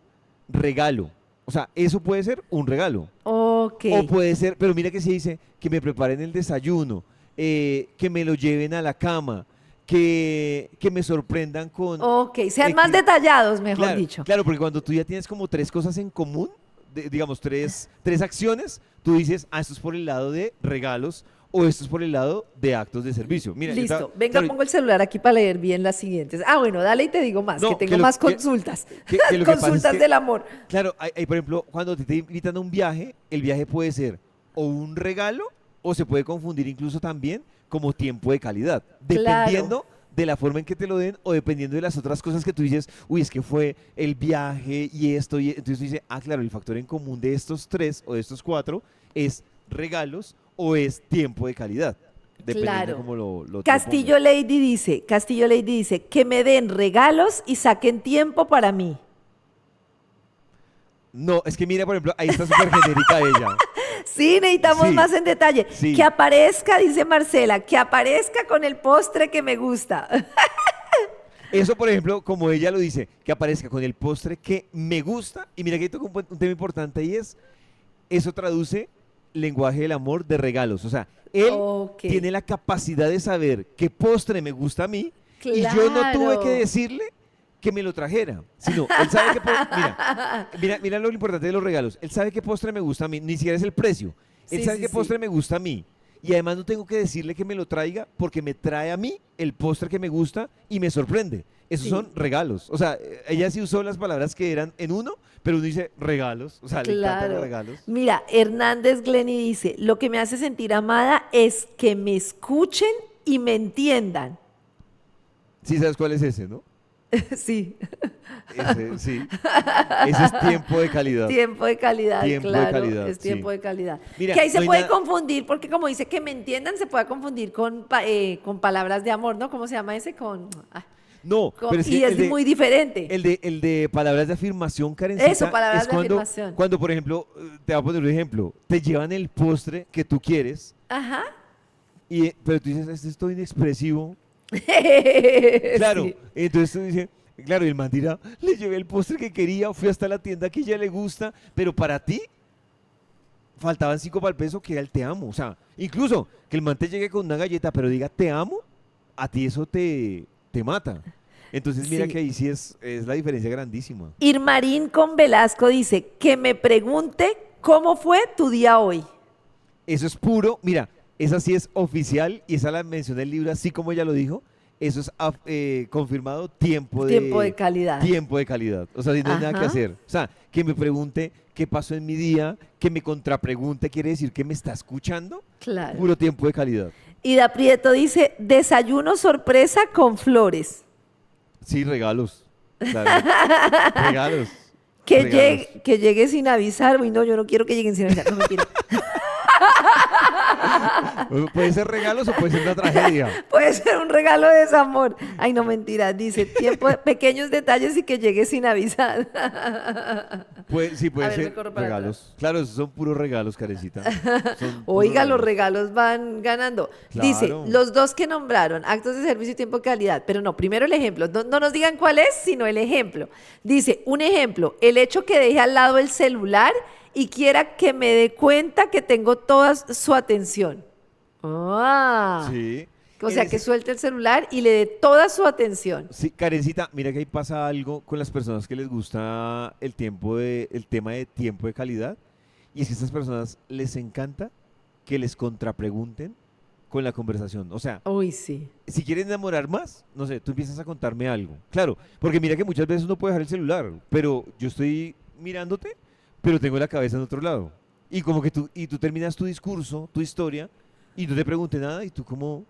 regalo. O sea, eso puede ser un regalo. Ok. O puede ser, pero mira que se dice que me preparen el desayuno, que me lo lleven a la cama, que me sorprendan con Ok. Sean más X. detallados, mejor Claro, dicho. claro, porque cuando tú ya tienes como tres cosas en común, digamos tres acciones, tú dices, esto es por el lado de regalos o esto es por el lado de actos de servicio. Mira, Listo. Venga, claro, pongo el celular aquí para leer bien las siguientes. Ah, bueno, dale y te digo más, que no, tengo más consultas. que lo que pasa es Consultas que, del amor. claro, por ejemplo, cuando te invitan a un viaje, el viaje puede ser o un regalo o se puede confundir incluso también como tiempo de calidad, Claro. dependiendo de la forma en que te lo den o dependiendo de las otras cosas que tú dices, uy, es que fue el viaje y esto, y entonces tú dices, claro, el factor en común de estos tres o de estos cuatro es regalos o es tiempo de calidad, dependiendo Claro. cómo lo Castillo pongas. Lady dice, Castillo Lady dice, que me den regalos y saquen tiempo para mí. No, es que mira, por ejemplo, ahí está súper genérica ella. Sí, necesitamos Sí, más en detalle. Que sí. aparezca, dice Marcela, que aparezca con el postre que me gusta. Eso, por ejemplo, como ella lo dice, que aparezca con el postre que me gusta. Y mira que toca un tema importante y es, eso traduce lenguaje del amor de regalos. O sea, él Ok, tiene la capacidad de saber qué postre me gusta a mí y yo no tuve que claro. decirle que me lo trajera, sino él sabe que, mira lo importante de los regalos. Él sabe qué postre me gusta a mí, ni siquiera es el precio. Él Sí, sabe sí, qué postre sí. me gusta a mí. Y además no tengo que decirle que me lo traiga porque me trae a mí el postre que me gusta y me sorprende. Esos son Sí, regalos. O sea, ella sí usó las palabras que eran en uno, pero uno dice regalos. O sea, le encantan los claro. regalos. Mira, Hernández Glenny dice, lo que me hace sentir amada es que me escuchen y me entiendan. Sí, ¿sabes cuál es ese, no? Sí, Sí. Ese es tiempo de calidad. tiempo de calidad, Tiempo de claro, calidad, es sí. tiempo de calidad. Mira, Que ahí no se hay puede nada. confundir, porque como dice que me entiendan, se puede confundir con palabras de amor, ¿no? ¿Cómo se llama ese? No, pero es que Y es muy diferente. el de palabras de afirmación, Eso, Karencita, es palabras de afirmación. cuando, por ejemplo, te voy a poner un ejemplo, te llevan el postre que tú quieres, Ajá. pero tú dices, este es todo inexpresivo. Claro, Sí. entonces tú dices, claro, y el man dirá, le llevé el postre que quería, fui hasta la tienda que a ella le gusta, pero para ti faltaban 5 para el peso que era el te amo. O sea, incluso que el man te llegue con una galleta, pero diga te amo, a ti eso te mata. Entonces mira Sí. que ahí sí es la diferencia grandísima. Irmarín con Velasco dice que me pregunte cómo fue tu día hoy. Eso es puro, mira, esa sí es oficial y esa la menciona el libro así como ella lo dijo. Eso es confirmado Tiempo de calidad. tiempo de calidad. O sea, si no hay nada que Ajá, hacer. O sea, que me pregunte qué pasó en mi día, que me contrapregunte, quiere decir que me está escuchando. claro. Puro tiempo de calidad. Ida Prieto dice, desayuno sorpresa con flores. Sí, regalos. Claro. Regalos. Que Regalos. llegue sin avisar. Uy, no, yo no quiero que lleguen sin avisar. No, mentira. Puede ser regalos o puede ser una tragedia. Puede ser un regalo de desamor. Ay, no, mentira. Dice, pequeños detalles y que llegue sin avisar. Sí, A puede ver, me ser corro para regalos. Claro, esos son puros regalos, Carecita. Son puros Oiga, los regalos. regalos van ganando. Dice, Claro. los dos que nombraron, actos de servicio y tiempo de calidad, pero no, primero el ejemplo. No, no nos digan cuál es, sino el ejemplo. Dice, un ejemplo, el hecho que deje al lado el celular y quiera que me dé cuenta que tengo toda su atención. Ah, Sí. o En sea, que ese- suelte el celular y le dé toda su atención. Sí, Karencita, mira que ahí pasa algo con las personas que les gusta el tema de tiempo de calidad. Y es que a estas personas les encanta que les contrapregunten con la conversación. O sea, Uy, sí. si quieren enamorar más, no sé, tú empiezas a contarme algo. Claro, porque mira que muchas veces uno puede dejar el celular, pero yo estoy mirándote, pero tengo la cabeza en otro lado. Y como que tú terminas tu discurso, tu historia, y no te pregunté nada, y tú como,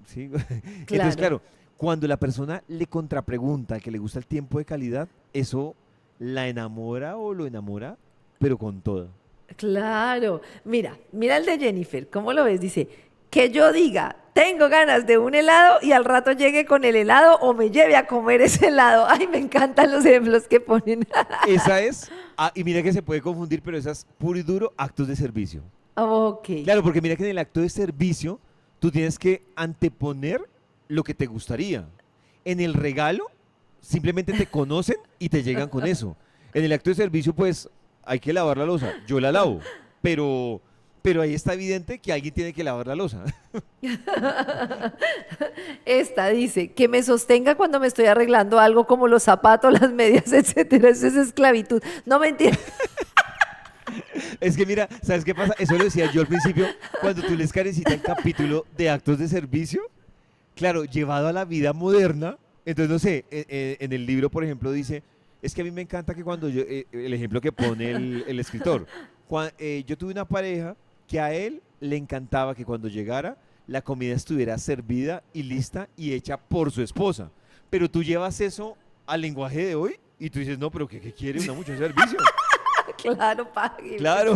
sí. Entonces, Claro. claro, cuando la persona le contrapregunta que le gusta el tiempo de calidad, eso la enamora o lo enamora, pero con todo. Claro, mira el de Jennifer, ¿cómo lo ves? Dice, que yo diga, tengo ganas de un helado y al rato llegue con el helado o me lleve a comer ese helado. Ay, me encantan los ejemplos que ponen. Esa es, y mira que se puede confundir, pero esa es puro y duro actos de servicio. Ok, Claro, porque mira que en el acto de servicio tú tienes que anteponer lo que te gustaría. En el regalo simplemente te conocen y te llegan con eso. En el acto de servicio pues hay que lavar la loza. Yo la lavo, pero ahí está evidente que alguien tiene que lavar la loza. esta dice, que me sostenga cuando me estoy arreglando algo como los zapatos, las medias, etcétera. Eso es esclavitud. No mentira. Es que mira, ¿sabes qué pasa? Eso lo decía yo al principio, cuando tú les carecita el capítulo de actos de servicio, claro, llevado a la vida moderna, entonces no sé, en el libro, por ejemplo, dice, es que a mí me encanta que cuando yo, el ejemplo que pone el escritor, yo tuve una pareja que a él le encantaba que cuando llegara la comida estuviera servida y lista y hecha por su esposa, pero tú llevas eso al lenguaje de hoy y tú dices, no, pero ¿qué quiere una muchacha de servicio? Claro, pague. Claro,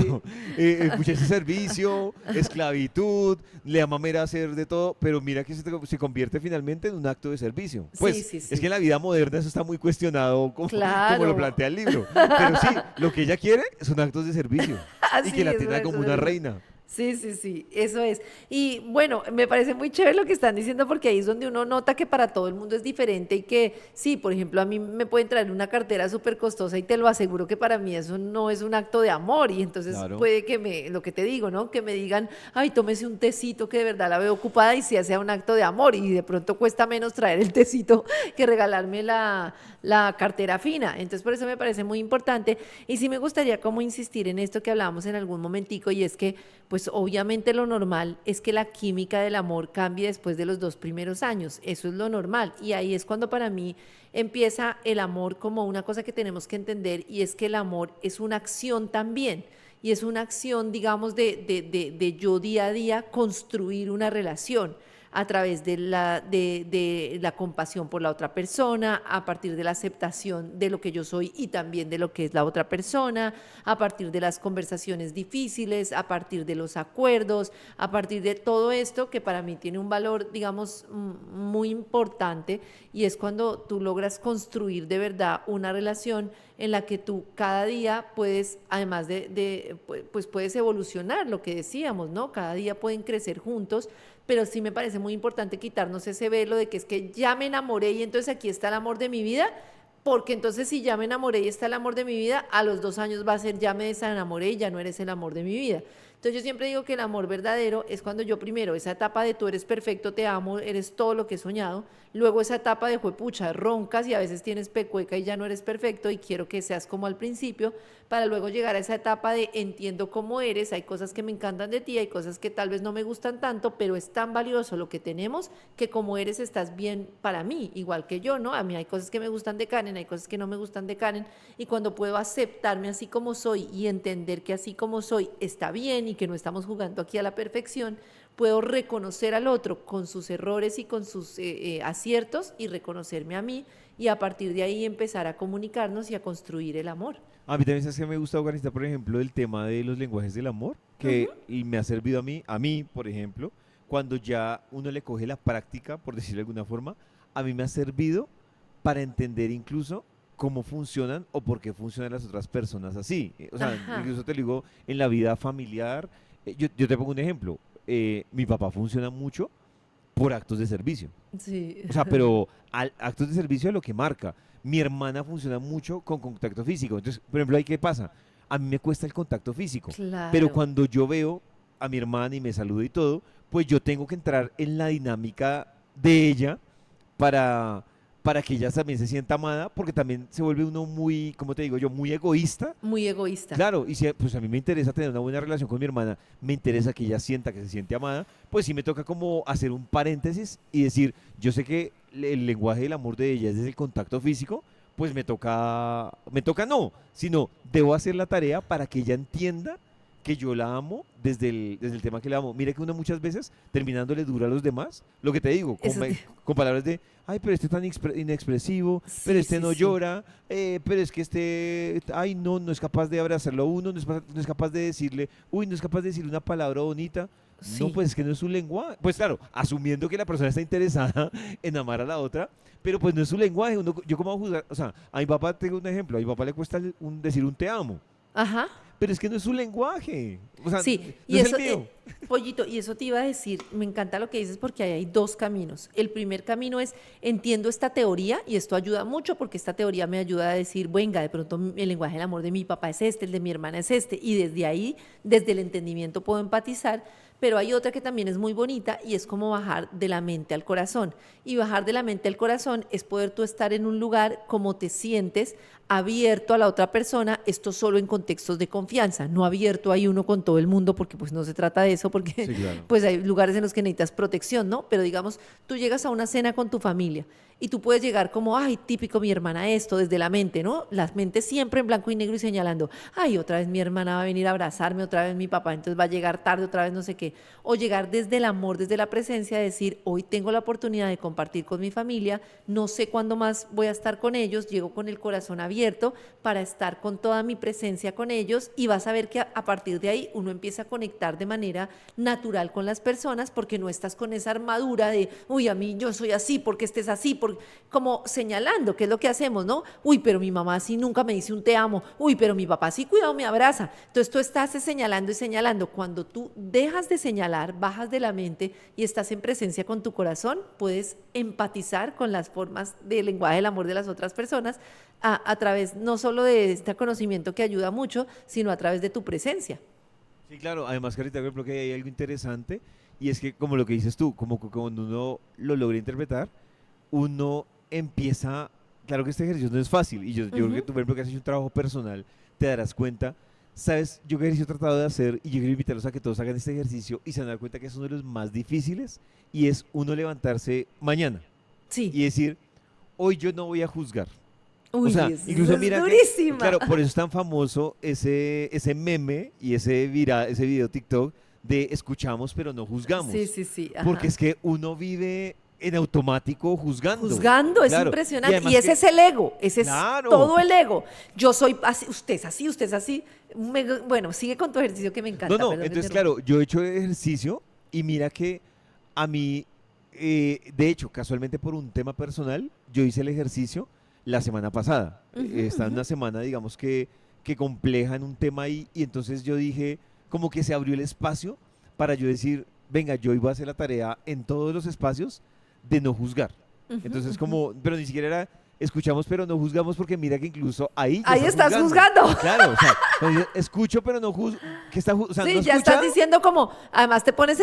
Sí. escuché ese servicio, esclavitud, le mamera hacer de todo, pero mira que se convierte finalmente en un acto de servicio. Pues Sí, sí, es sí. que en la vida moderna eso está muy cuestionado como lo Claro. plantea el libro. Pero sí, lo que ella quiere son actos de servicio y Así que la es, tenga como una reina. sí, sí, sí, eso es. Y bueno, me parece muy chévere lo que están diciendo porque ahí es donde uno nota que para todo el mundo es diferente y que sí, por ejemplo, a mí me pueden traer una cartera súper costosa y te lo aseguro que para mí eso no es un acto de amor y entonces Claro. puede lo que te digo, ¿no? Que me digan, ay, tómese un tecito que de verdad la veo ocupada y sí sea un acto de amor y de pronto cuesta menos traer el tecito que regalarme la cartera fina. Entonces por eso me parece muy importante y sí me gustaría como insistir en esto que hablábamos en algún momentico y es que pues obviamente lo normal es que la química del amor cambie después de los 2 primeros años, eso es lo normal y ahí es cuando para mí empieza el amor como una cosa que tenemos que entender y es que el amor es una acción también y es una acción digamos de yo día a día construir una relación. a través de la compasión por la otra persona, a partir de la aceptación de lo que yo soy y también de lo que es la otra persona, a partir de las conversaciones difíciles, a partir de los acuerdos, a partir de todo esto que para mí tiene un valor, digamos, muy importante, y es cuando tú logras construir de verdad una relación en la que tú cada día puedes, además pues puedes evolucionar, lo que decíamos, ¿no? Cada día pueden crecer juntos, pero sí me parece muy importante quitarnos ese velo de que es que ya me enamoré y entonces aquí está el amor de mi vida, porque entonces si ya me enamoré y está el amor de mi vida, a los 2 años va a ser ya me desenamoré y ya no eres el amor de mi vida. Entonces yo siempre digo que el amor verdadero es cuando yo primero, esa etapa de tú eres perfecto, te amo, eres todo lo que he soñado, luego esa etapa de juepucha, roncas y a veces tienes pecueca y ya no eres perfecto y quiero que seas como al principio, para luego llegar a esa etapa de entiendo cómo eres, hay cosas que me encantan de ti, hay cosas que tal vez no me gustan tanto, pero es tan valioso lo que tenemos que como eres estás bien para mí, igual que yo, ¿no? A mí hay cosas que me gustan de Karen, hay cosas que no me gustan de Karen, y cuando puedo aceptarme así como soy y entender que así como soy está bien y que no estamos jugando aquí a la perfección, puedo reconocer al otro con sus errores y con sus aciertos y reconocerme a mí y a partir de ahí empezar a comunicarnos y a construir el amor. A mí también sabes que me gusta organizar, por ejemplo, el tema de los lenguajes del amor, que y me ha servido a mí, por ejemplo, cuando ya uno le coge la práctica, por decirlo de alguna forma, a mí me ha servido para entender incluso cómo funcionan o por qué funcionan las otras personas así. O sea, Ajá. incluso te lo digo en la vida familiar. Yo te pongo un ejemplo. Mi papá funciona mucho por actos de servicio. Sí, O sea, pero actos de servicio es lo que marca. Mi hermana funciona mucho con contacto físico. Entonces, por ejemplo, ¿ahí qué pasa? A mí me cuesta el contacto físico. Pero claro. cuando yo veo a mi hermana y me saludo y todo, pues yo tengo que entrar en la dinámica de ella para, para que ella también se sienta amada, porque también se vuelve uno muy, ¿cómo te digo yo? Muy egoísta. Muy egoísta. Claro, y si pues a mí me interesa tener una buena relación con mi hermana, me interesa que ella sienta que se siente amada, pues sí me toca como hacer un paréntesis y decir, yo sé que el lenguaje del amor de ella es desde el contacto físico, pues me toca no, sino debo hacer la tarea para que ella entienda que yo la amo desde el tema que la amo. Mira que uno muchas veces, terminando, le dura a los demás, lo que te digo, Eso con palabras de, ay, pero este es tan inexpresivo, pero sí, este sí, no sí. llora, pero es que este, ay, no, no es capaz de abrazarlo a uno, no es capaz de decirle, uy, no es capaz de decirle una palabra bonita. No, Sí. pues es que no es su lenguaje. Pues claro, asumiendo que la persona está interesada en amar a la otra, pero pues no es su lenguaje. Yo cómo voy a juzgar, o sea, a mi papá tengo un ejemplo, a mi papá le cuesta decir un te amo, Ajá. pero es que no es su lenguaje, o sea, Sí, no y es el eso, mío. Pollito, y eso te iba a decir, me encanta lo que dices porque ahí hay dos caminos. El primer camino es, entiendo esta teoría y esto ayuda mucho porque esta teoría me ayuda a decir, venga, de pronto el lenguaje del amor de mi papá es este, el de mi hermana es este, y desde ahí, desde el entendimiento puedo empatizar, pero hay otra que también es muy bonita y es como bajar de la mente al corazón. Y bajar de la mente al corazón es poder tú estar en un lugar como te sientes, abierto a la otra persona, esto solo en contextos de confianza, no abierto ahí uno con todo el mundo, porque pues no se trata de eso, porque Sí, claro. pues hay lugares en los que necesitas protección, ¿no? Pero digamos, tú llegas a una cena con tu familia y tú puedes llegar como, ay, típico mi hermana esto, desde la mente, ¿no? La mente siempre en blanco y negro y señalando, ay, otra vez mi hermana va a venir a abrazarme, otra vez mi papá, entonces va a llegar tarde, otra vez no sé qué. O llegar desde el amor, desde la presencia, decir, hoy tengo la oportunidad de compartir con mi familia, no sé cuándo más voy a estar con ellos, llego con el corazón abierto para estar con toda mi presencia con ellos y vas a ver que a partir de ahí uno empieza a conectar de manera natural con las personas porque no estás con esa armadura de, uy, a mí yo soy así porque estés así, como señalando, que es lo que hacemos, ¿no? Uy, pero mi mamá sí nunca me dice un te amo, uy, pero mi papá sí cuidado me abraza. Entonces tú estás señalando y señalando. Cuando tú dejas de señalar, bajas de la mente y estás en presencia con tu corazón, puedes empatizar con las formas del lenguaje del amor de las otras personas a través no solo de este conocimiento que ayuda mucho, sino a través de tu presencia. Sí, claro. Además, Carita, creo que hay algo interesante y es que, como lo que dices tú, como que cuando uno lo logra interpretar, uno empieza, claro que este ejercicio no es fácil y yo creo que Ujú. tú, por ejemplo, que has hecho un trabajo personal, te darás cuenta, sabes, yo qué ejercicio he tratado de hacer y yo quiero invitarlos a que todos hagan este ejercicio y se van a dar cuenta que es uno de los más difíciles y es uno levantarse mañana Sí. y decir, hoy yo no voy a juzgar. O Uy, sea, eso incluso es mira que, durísima. claro, por eso es tan famoso ese meme y ese video TikTok de escuchamos pero no juzgamos. Sí, sí, sí. Porque Ajá. es que uno vive en automático juzgando. Juzgando, es Claro. impresionante. además Y ese que- es el ego, ese es Claro. todo el ego. Yo soy así, usted es así. Bueno, sigue con tu ejercicio que me encanta. No, Perdón, te entonces interrumpí. claro, yo he hecho ejercicio y mira que a mí, de hecho, casualmente por un tema personal, yo hice el ejercicio la semana pasada. Ujú, Está en ujú. una semana, digamos que compleja en un tema ahí y entonces yo dije, como que se abrió el espacio para yo decir, venga, yo iba a hacer la tarea en todos los espacios de no juzgar. Ujú, Entonces ujú. como, pero ni siquiera era escuchamos pero no juzgamos porque mira que incluso ahí ya Ahí estás estás juzgando. juzgando. Claro, o sea, cuando dice, escucho pero no juzgo, ¿qué está, o sea, no Sí, ya estás escucha? diciendo como, además te pones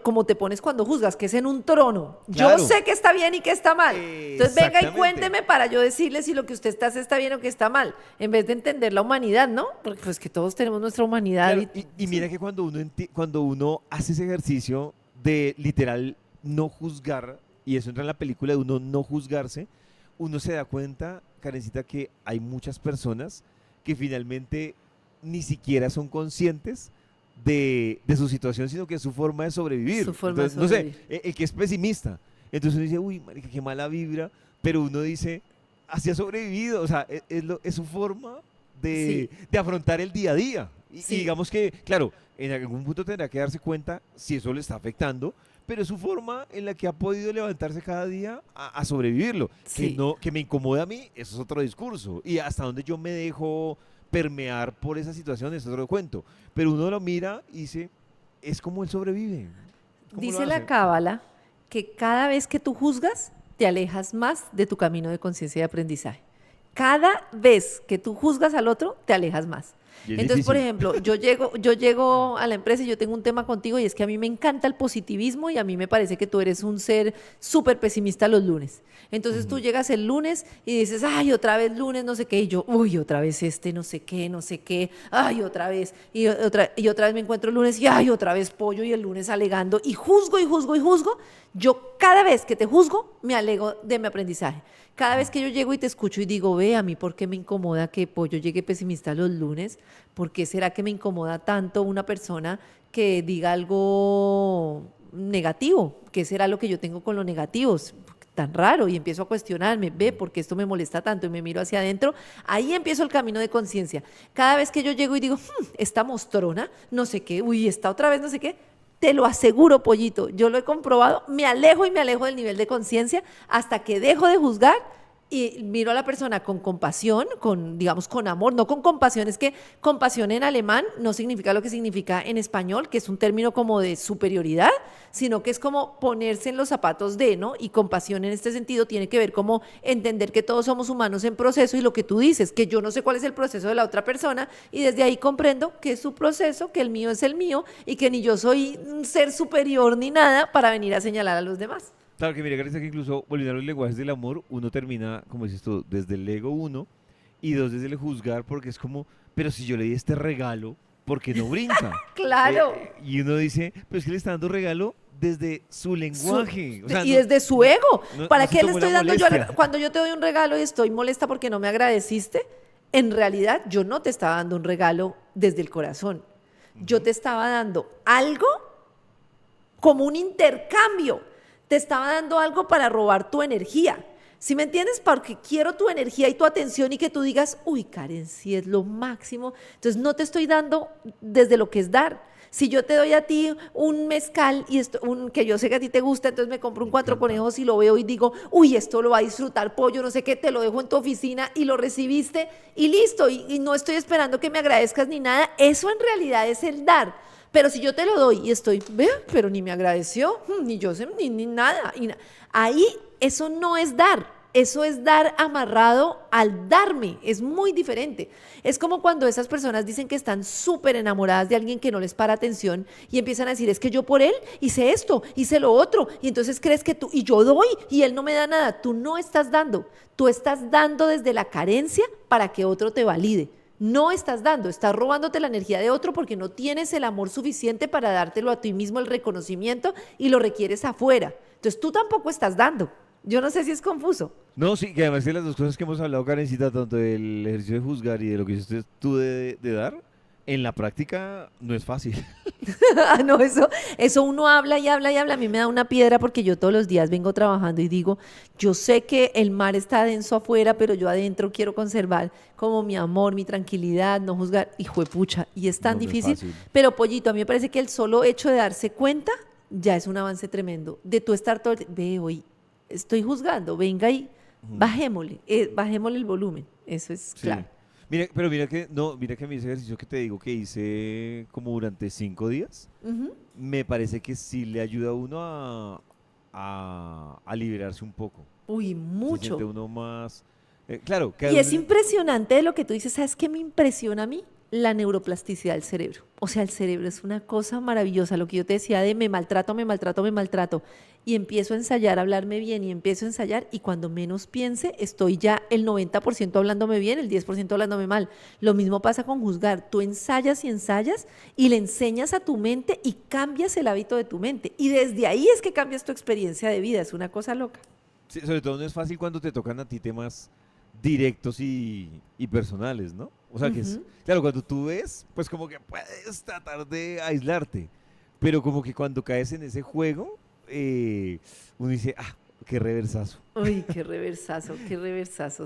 como te pones cuando juzgas, que es en un trono. Yo Claro. sé que está bien y que está mal. Entonces venga y Exactamente. cuénteme para yo decirle si lo que usted está bien o que está mal, en vez de entender la humanidad, ¿no? Porque pues que todos tenemos nuestra humanidad. Claro, y mira que cuando cuando uno hace ese ejercicio de literal no juzgar, y eso entra en la película de uno no juzgarse, uno se da cuenta, Karencita, que hay muchas personas que finalmente ni siquiera son conscientes de su situación, sino que es su forma de sobrevivir. Su forma de Entonces, no sé, sobrevivir. el que es pesimista, entonces uno dice, uy, marica, qué mala vibra, pero uno dice, así ha sobrevivido, o sea, es su forma Sí, de afrontar el día a día. Y sí, digamos que, claro, en algún punto tendrá que darse cuenta si eso le está afectando, pero es su forma en la que ha podido levantarse cada día a sobrevivirlo. Que sí. no, que me incomoda a mí, eso es otro discurso. Y hasta donde yo me dejo permear por esa situación es otro cuento. Pero uno lo mira y dice, es como él sobrevive. ¿Cómo lo Dice la hace? cábala que cada vez que tú juzgas, te alejas más de tu camino de conciencia y aprendizaje. Cada vez que tú juzgas al otro, te alejas más. Y es Entonces, por difícil. ejemplo, yo llego a la empresa y yo tengo un tema contigo y es que a mí me encanta el positivismo y a mí me parece que tú eres un ser súper pesimista los lunes. Entonces tú Ujú. llegas el lunes y dices, ay, otra vez lunes, no sé qué, y yo, uy, otra vez este, no sé qué, ay, otra vez, y otra vez me encuentro el lunes y, ay, otra vez pollo y el lunes alegando, y juzgo y juzgo y juzgo. Yo cada vez que te juzgo, me alego de mi aprendizaje. Cada vez que yo llego y te escucho y digo, ve, a mí, ¿por qué me incomoda que Pollo llegue pesimista los lunes? ¿Por qué será que me incomoda tanto una persona que diga algo negativo? ¿Qué será lo que yo tengo con los negativos? Tan raro, y empiezo a cuestionarme, ve, ¿por qué esto me molesta tanto? Y me miro hacia adentro, ahí empiezo el camino de conciencia. Cada vez que yo llego y digo, esta mostrona, no sé qué, uy, esta otra vez, no sé qué, te lo aseguro, pollito, yo lo he comprobado, me alejo y me alejo del nivel de conciencia hasta que dejo de juzgar y miro a la persona con compasión, con, digamos, con amor, no con compasión. Es que compasión en alemán no significa lo que significa en español, que es un término como de superioridad, sino que es como ponerse en los zapatos de, ¿no? Y compasión en este sentido tiene que ver como entender que todos somos humanos en proceso y lo que tú dices, que yo no sé cuál es el proceso de la otra persona y desde ahí comprendo que es su proceso, que el mío es el mío y que ni yo soy un ser superior ni nada para venir a señalar a los demás. Claro que mira, Carissa, que incluso volviendo a los lenguajes del amor, uno termina, como dices tú, desde el ego uno y dos desde el juzgar, porque es como, pero si yo le di este regalo, ¿por qué no brinca? Claro. Y uno dice, pero es que le está dando regalo desde su Su- lenguaje. O sea, y desde su ego. ¿Para no se qué le tomó la estoy dando yo? molestia. Cuando yo te doy un regalo y estoy molesta porque no me agradeciste, en realidad yo no te estaba dando un regalo desde el corazón. Yo Ujú. te estaba dando algo como un intercambio. Te estaba dando algo para robar tu energía. ¿Sí me entiendes? Porque quiero tu energía y tu atención y que tú digas, uy, Karen, sí es lo máximo. Entonces no te estoy dando desde lo que es dar. Si yo te doy a ti un mezcal y que yo sé que a ti te gusta, entonces me compro un Me cuatro encanta. conejos y lo veo y digo, uy, esto lo va a disfrutar pollo, no sé qué, te lo dejo en tu oficina y lo recibiste y listo. Y no estoy esperando que me agradezcas ni nada. Eso en realidad es el dar. Pero si yo te lo doy y estoy, vea, pero ni me agradeció, ni yo sé, ni nada. Ahí eso no es dar. Eso es dar amarrado al darme. Es muy diferente. Es como cuando esas personas dicen que están súper enamoradas de alguien que no les para atención y empiezan a decir, es que yo por él hice esto, hice lo otro. Y entonces crees que tú, y yo doy y él no me da nada. Tú no estás dando. Tú estás dando desde la carencia para que otro te valide. No estás dando, estás robándote la energía de otro porque no tienes el amor suficiente para dártelo a ti mismo, el reconocimiento, y lo requieres afuera. Entonces tú tampoco estás dando. Yo no sé si es confuso. No, sí, que además de las dos cosas que hemos hablado, Karencita, tanto del ejercicio de juzgar y de lo que hiciste tú de dar, en la práctica no es fácil. Ah, no, eso uno habla y habla y habla. A mí me da una piedra porque yo todos los días vengo trabajando y digo, yo sé que el mar está denso afuera, pero yo adentro quiero conservar como mi amor, mi tranquilidad, no juzgar. Hijo de pucha, y es tan No, no es difícil. fácil. Pero Pollito, a mí me parece que el solo hecho de darse cuenta ya es un avance tremendo. De tú estar todo ve, hoy estoy juzgando, venga y bajémosle el volumen. Eso es Sí. claro. Mira, pero mira que, no, mira que a mí ese ejercicio que te digo que hice como durante 5 días, Ujú. me parece que sí le ayuda a uno a liberarse un poco. Uy, Se siente mucho. uno más... claro, que Y es impresionante de lo que tú dices, ¿sabes qué me impresiona a mí? La neuroplasticidad del cerebro. O sea, el cerebro es una cosa maravillosa. Lo que yo te decía de me maltrato, me maltrato, me maltrato. Y empiezo a ensayar, a hablarme bien y empiezo a ensayar y cuando menos piense, estoy ya el 90% hablándome bien, el 10% hablándome mal. Lo mismo pasa con juzgar. Tú ensayas y le enseñas a tu mente y cambias el hábito de tu mente. Y desde ahí es que cambias tu experiencia de vida. Es una cosa loca. sí, sobre todo no es fácil cuando te tocan a ti temas directos y personales, ¿no? O sea que es, Ujú. claro, cuando tú ves, pues como que puedes tratar de aislarte, pero como que cuando caes en ese juego, uno dice, ah, qué reversazo. Uy, qué reversazo,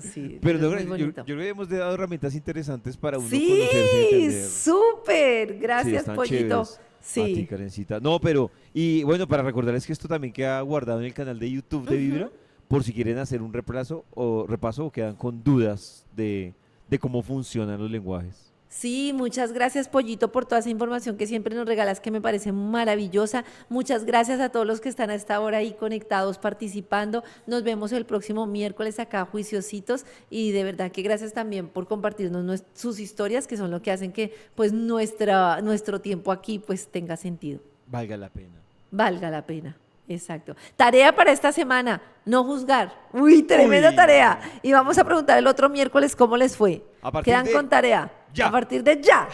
sí, Pero pero es no, muy yo bonito. creo que hemos dado herramientas interesantes para uno conocerse y Sí, entender. súper. Sí, Gracias, están Pollito. chéveres. A ti, Sí. Karencita. No, pero, y bueno, para recordarles que esto también queda guardado en el canal de YouTube de Ujú. Vibra, por si quieren hacer un repaso o quedan con dudas de cómo funcionan los lenguajes. Sí, muchas gracias, Pollito, por toda esa información que siempre nos regalas, que me parece maravillosa. Muchas gracias a todos los que están a esta hora ahí conectados, participando. Nos vemos el próximo miércoles acá, juiciositos. Y de verdad que gracias también por compartirnos sus historias, que son lo que hacen que pues nuestro tiempo aquí pues tenga sentido. Valga la pena. Valga la pena. Exacto. Tarea para esta semana, no juzgar. Uy, tremenda tarea. Uy, Y vamos a no. preguntar el otro miércoles cómo les fue. A partir Quedan de con tarea. A ya. partir de ya.